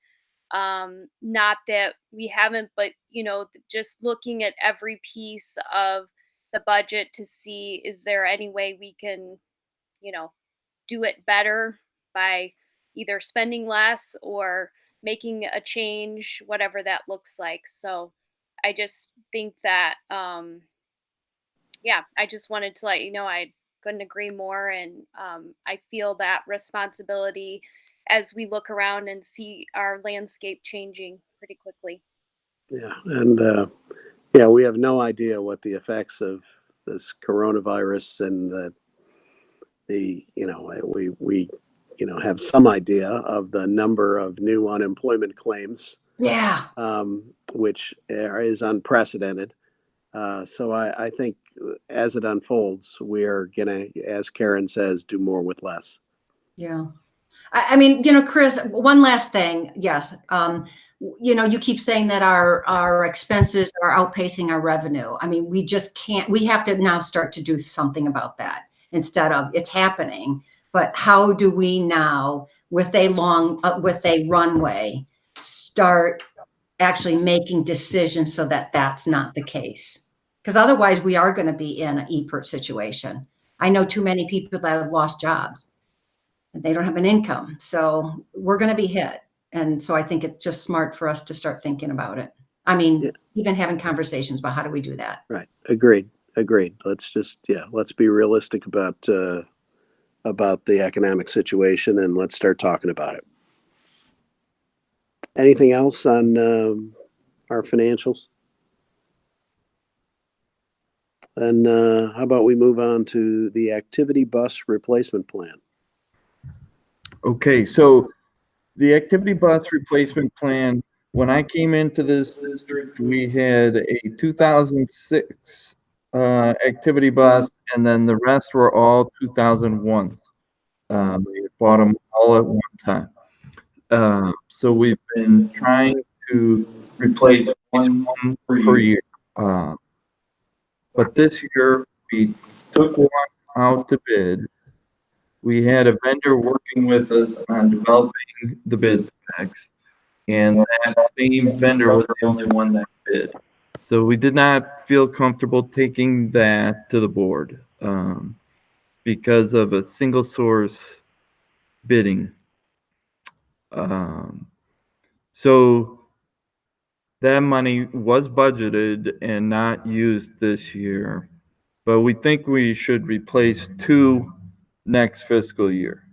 Not that we haven't, but, you know, just looking at every piece of the budget to see, is there any way we can, you know, do it better by either spending less or making a change, whatever that looks like. So I just think that, yeah, I just wanted to let you know I couldn't agree more. And I feel that responsibility as we look around and see our landscape changing pretty quickly. Yeah. And yeah, we have no idea what the effects of this coronavirus and the you know, we you know, have some idea of the number of new unemployment claims. Yeah. Which is unprecedented. So I think as it unfolds, we're going to, as Karen says, do more with less. Yeah. I mean, you know, Chris, one last thing. Yes. You know, you keep saying that our expenses are outpacing our revenue. I mean, we just can't, we have to now start to do something about that instead of it's happening. But how do we now, with a runway, start actually making decisions so that that's not the case? Because otherwise we are going to be in an EPERT situation. I know too many people that have lost jobs and they don't have an income. So we're going to be hit. And so I think it's just smart for us to start thinking about it. I mean, even having conversations about how do we do that? Right. Agreed. Agreed. Let's be realistic about the economic situation, and let's start talking about it. Anything else on our financials? Then how about we move on to the activity bus replacement plan? Okay, so the activity bus replacement plan, when I came into this district, we had a 2006 activity bus, and then the rest were all 2001s. We bought them all at one time. So we've been trying to replace at least one per year. But this year, we took one out to bid. We had a vendor working with us on developing the bid specs, and that same vendor was the only one that bid. So we did not feel comfortable taking that to the board because of a single source bidding. So that money was budgeted and not used this year, but we think we should replace 2 next fiscal year.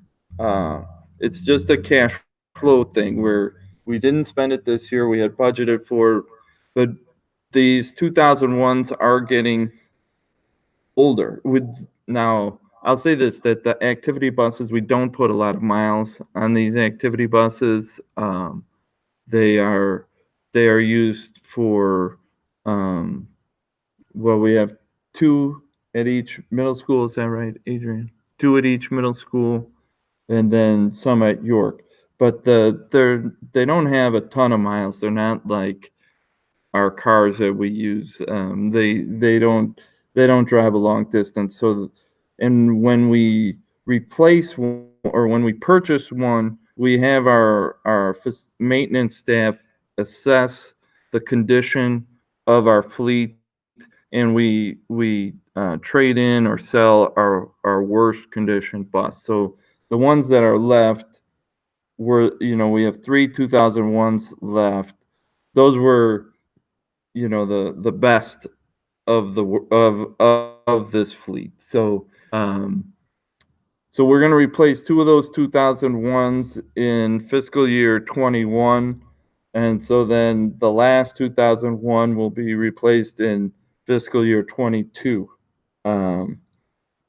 It's just a cash flow thing where we didn't spend it this year. We had budgeted for, but these 2001s are getting older. Now, I'll say this, that the activity buses, we don't put a lot of miles on these activity buses. They are used for, we have 2 at each middle school. Is that right, Adrian? 2 at each middle school, and then some at York. But they don't have a ton of miles. They're not like our cars that we use. They don't drive a long distance. So, and when we replace one, or when we purchase one, we have our maintenance staff assess the condition of our fleet, and we trade in or sell our worst condition bus. So the ones that are left we have 3 2001s left. Those were, the best of this fleet. So we're going to replace 2 of those 2001s in fiscal year 21. And so then the last 2001 will be replaced in fiscal year 22.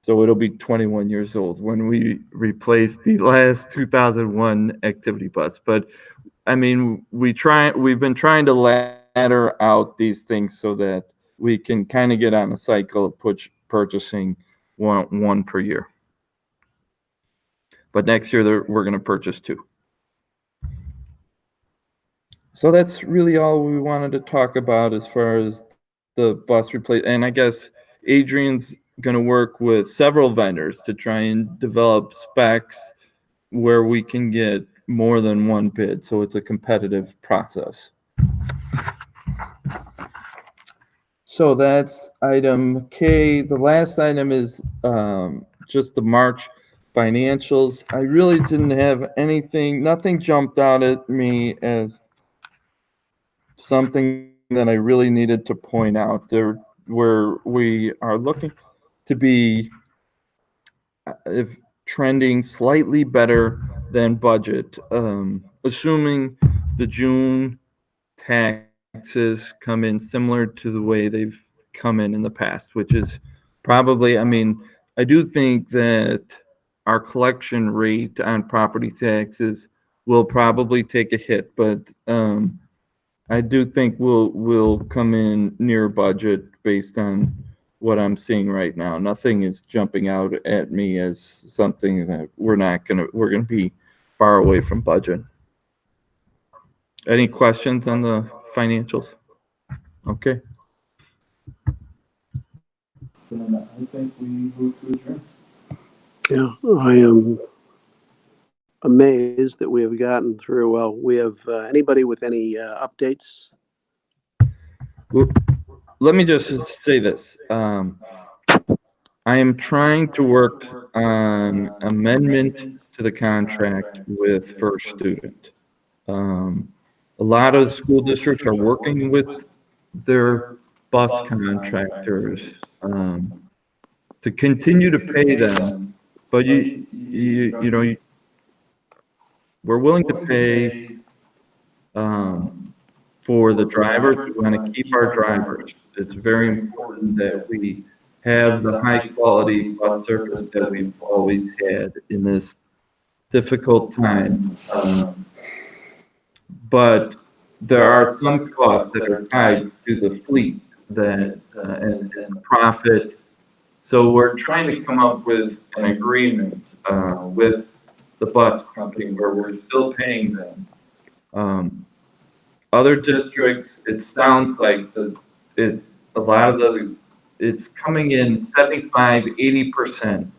So it'll be 21 years old when we replace the last 2001 activity bus. But I mean, we've been trying to ladder out these things so that we can kind of get on a cycle of purchasing one per year. But next year we're going to purchase 2. So that's really all we wanted to talk about as far as the bus replace. And I guess Adrian's going to work with several vendors to try and develop specs where we can get more than one bid. So it's a competitive process. So that's item K. The last item is just the March financials. I really didn't have nothing jumped out at me as something that I really needed to point out there, where we are looking to be trending slightly better than budget, assuming the June taxes come in similar to the way they've come in the past, which is probably, I do think that our collection rate on property taxes will probably take a hit, but I do think we'll come in near budget based on what I'm seeing right now. Nothing is jumping out at me as something that we're going to be far away from budget. Any questions on the financials? Okay. Then I think we move to adjourn. Yeah, I am amazed that we have gotten through. Well, we have anybody with any updates? Well, let me just say this. I am trying to work on amendment to the contract with First Student. A lot of school districts are working with their bus contractors to continue to pay them, but we're willing to pay for the drivers. We want to keep our drivers. It's very important that we have the high quality bus service that we've always had in this difficult time. But there are some costs that are tied to the fleet that and profit. So we're trying to come up with an agreement with the bus company where we're still paying them. Other districts, it sounds like it's a lot of it's coming in 75, 80%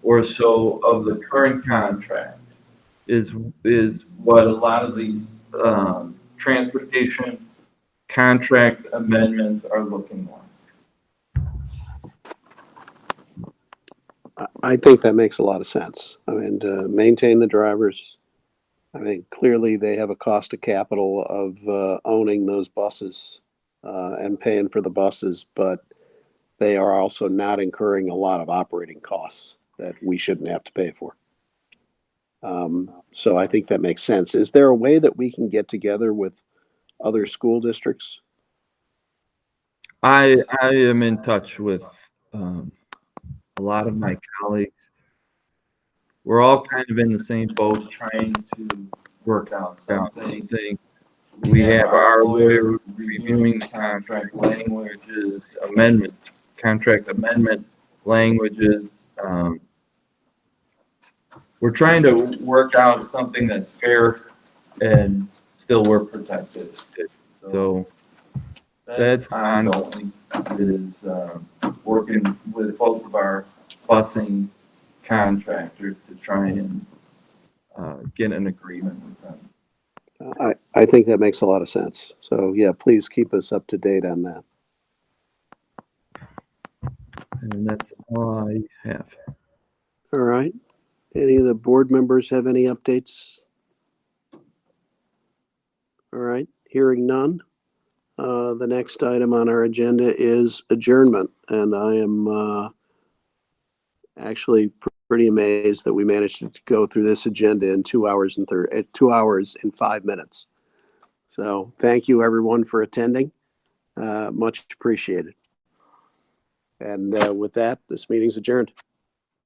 or so of the current contract is what a lot of these transportation contract amendments are looking like. I think that makes a lot of sense. I mean, to maintain the drivers, I mean, clearly they have a cost of capital of owning those buses and paying for the buses, but they are also not incurring a lot of operating costs that we shouldn't have to pay for. So I think that makes sense. Is there a way that we can get together with other school districts? I am in touch with a lot of my colleagues. We're all kind of in the same boat trying to work out something. We have our lawyer reviewing the contract languages, contract amendment languages. We're trying to work out something that's fair and still we're protected. So that's ongoing, is working with both of our busing contractors to try and get an agreement with them. I think that makes a lot of sense. So yeah, please keep us up to date on that. And that's all I have. All right. Any of the board members have any updates? All right. Hearing none. The next item on our agenda is adjournment, and I am actually pretty amazed that we managed to go through this agenda in 2 hours and 5 minutes. So thank you everyone for attending. Much appreciated. And with that, this meeting's adjourned.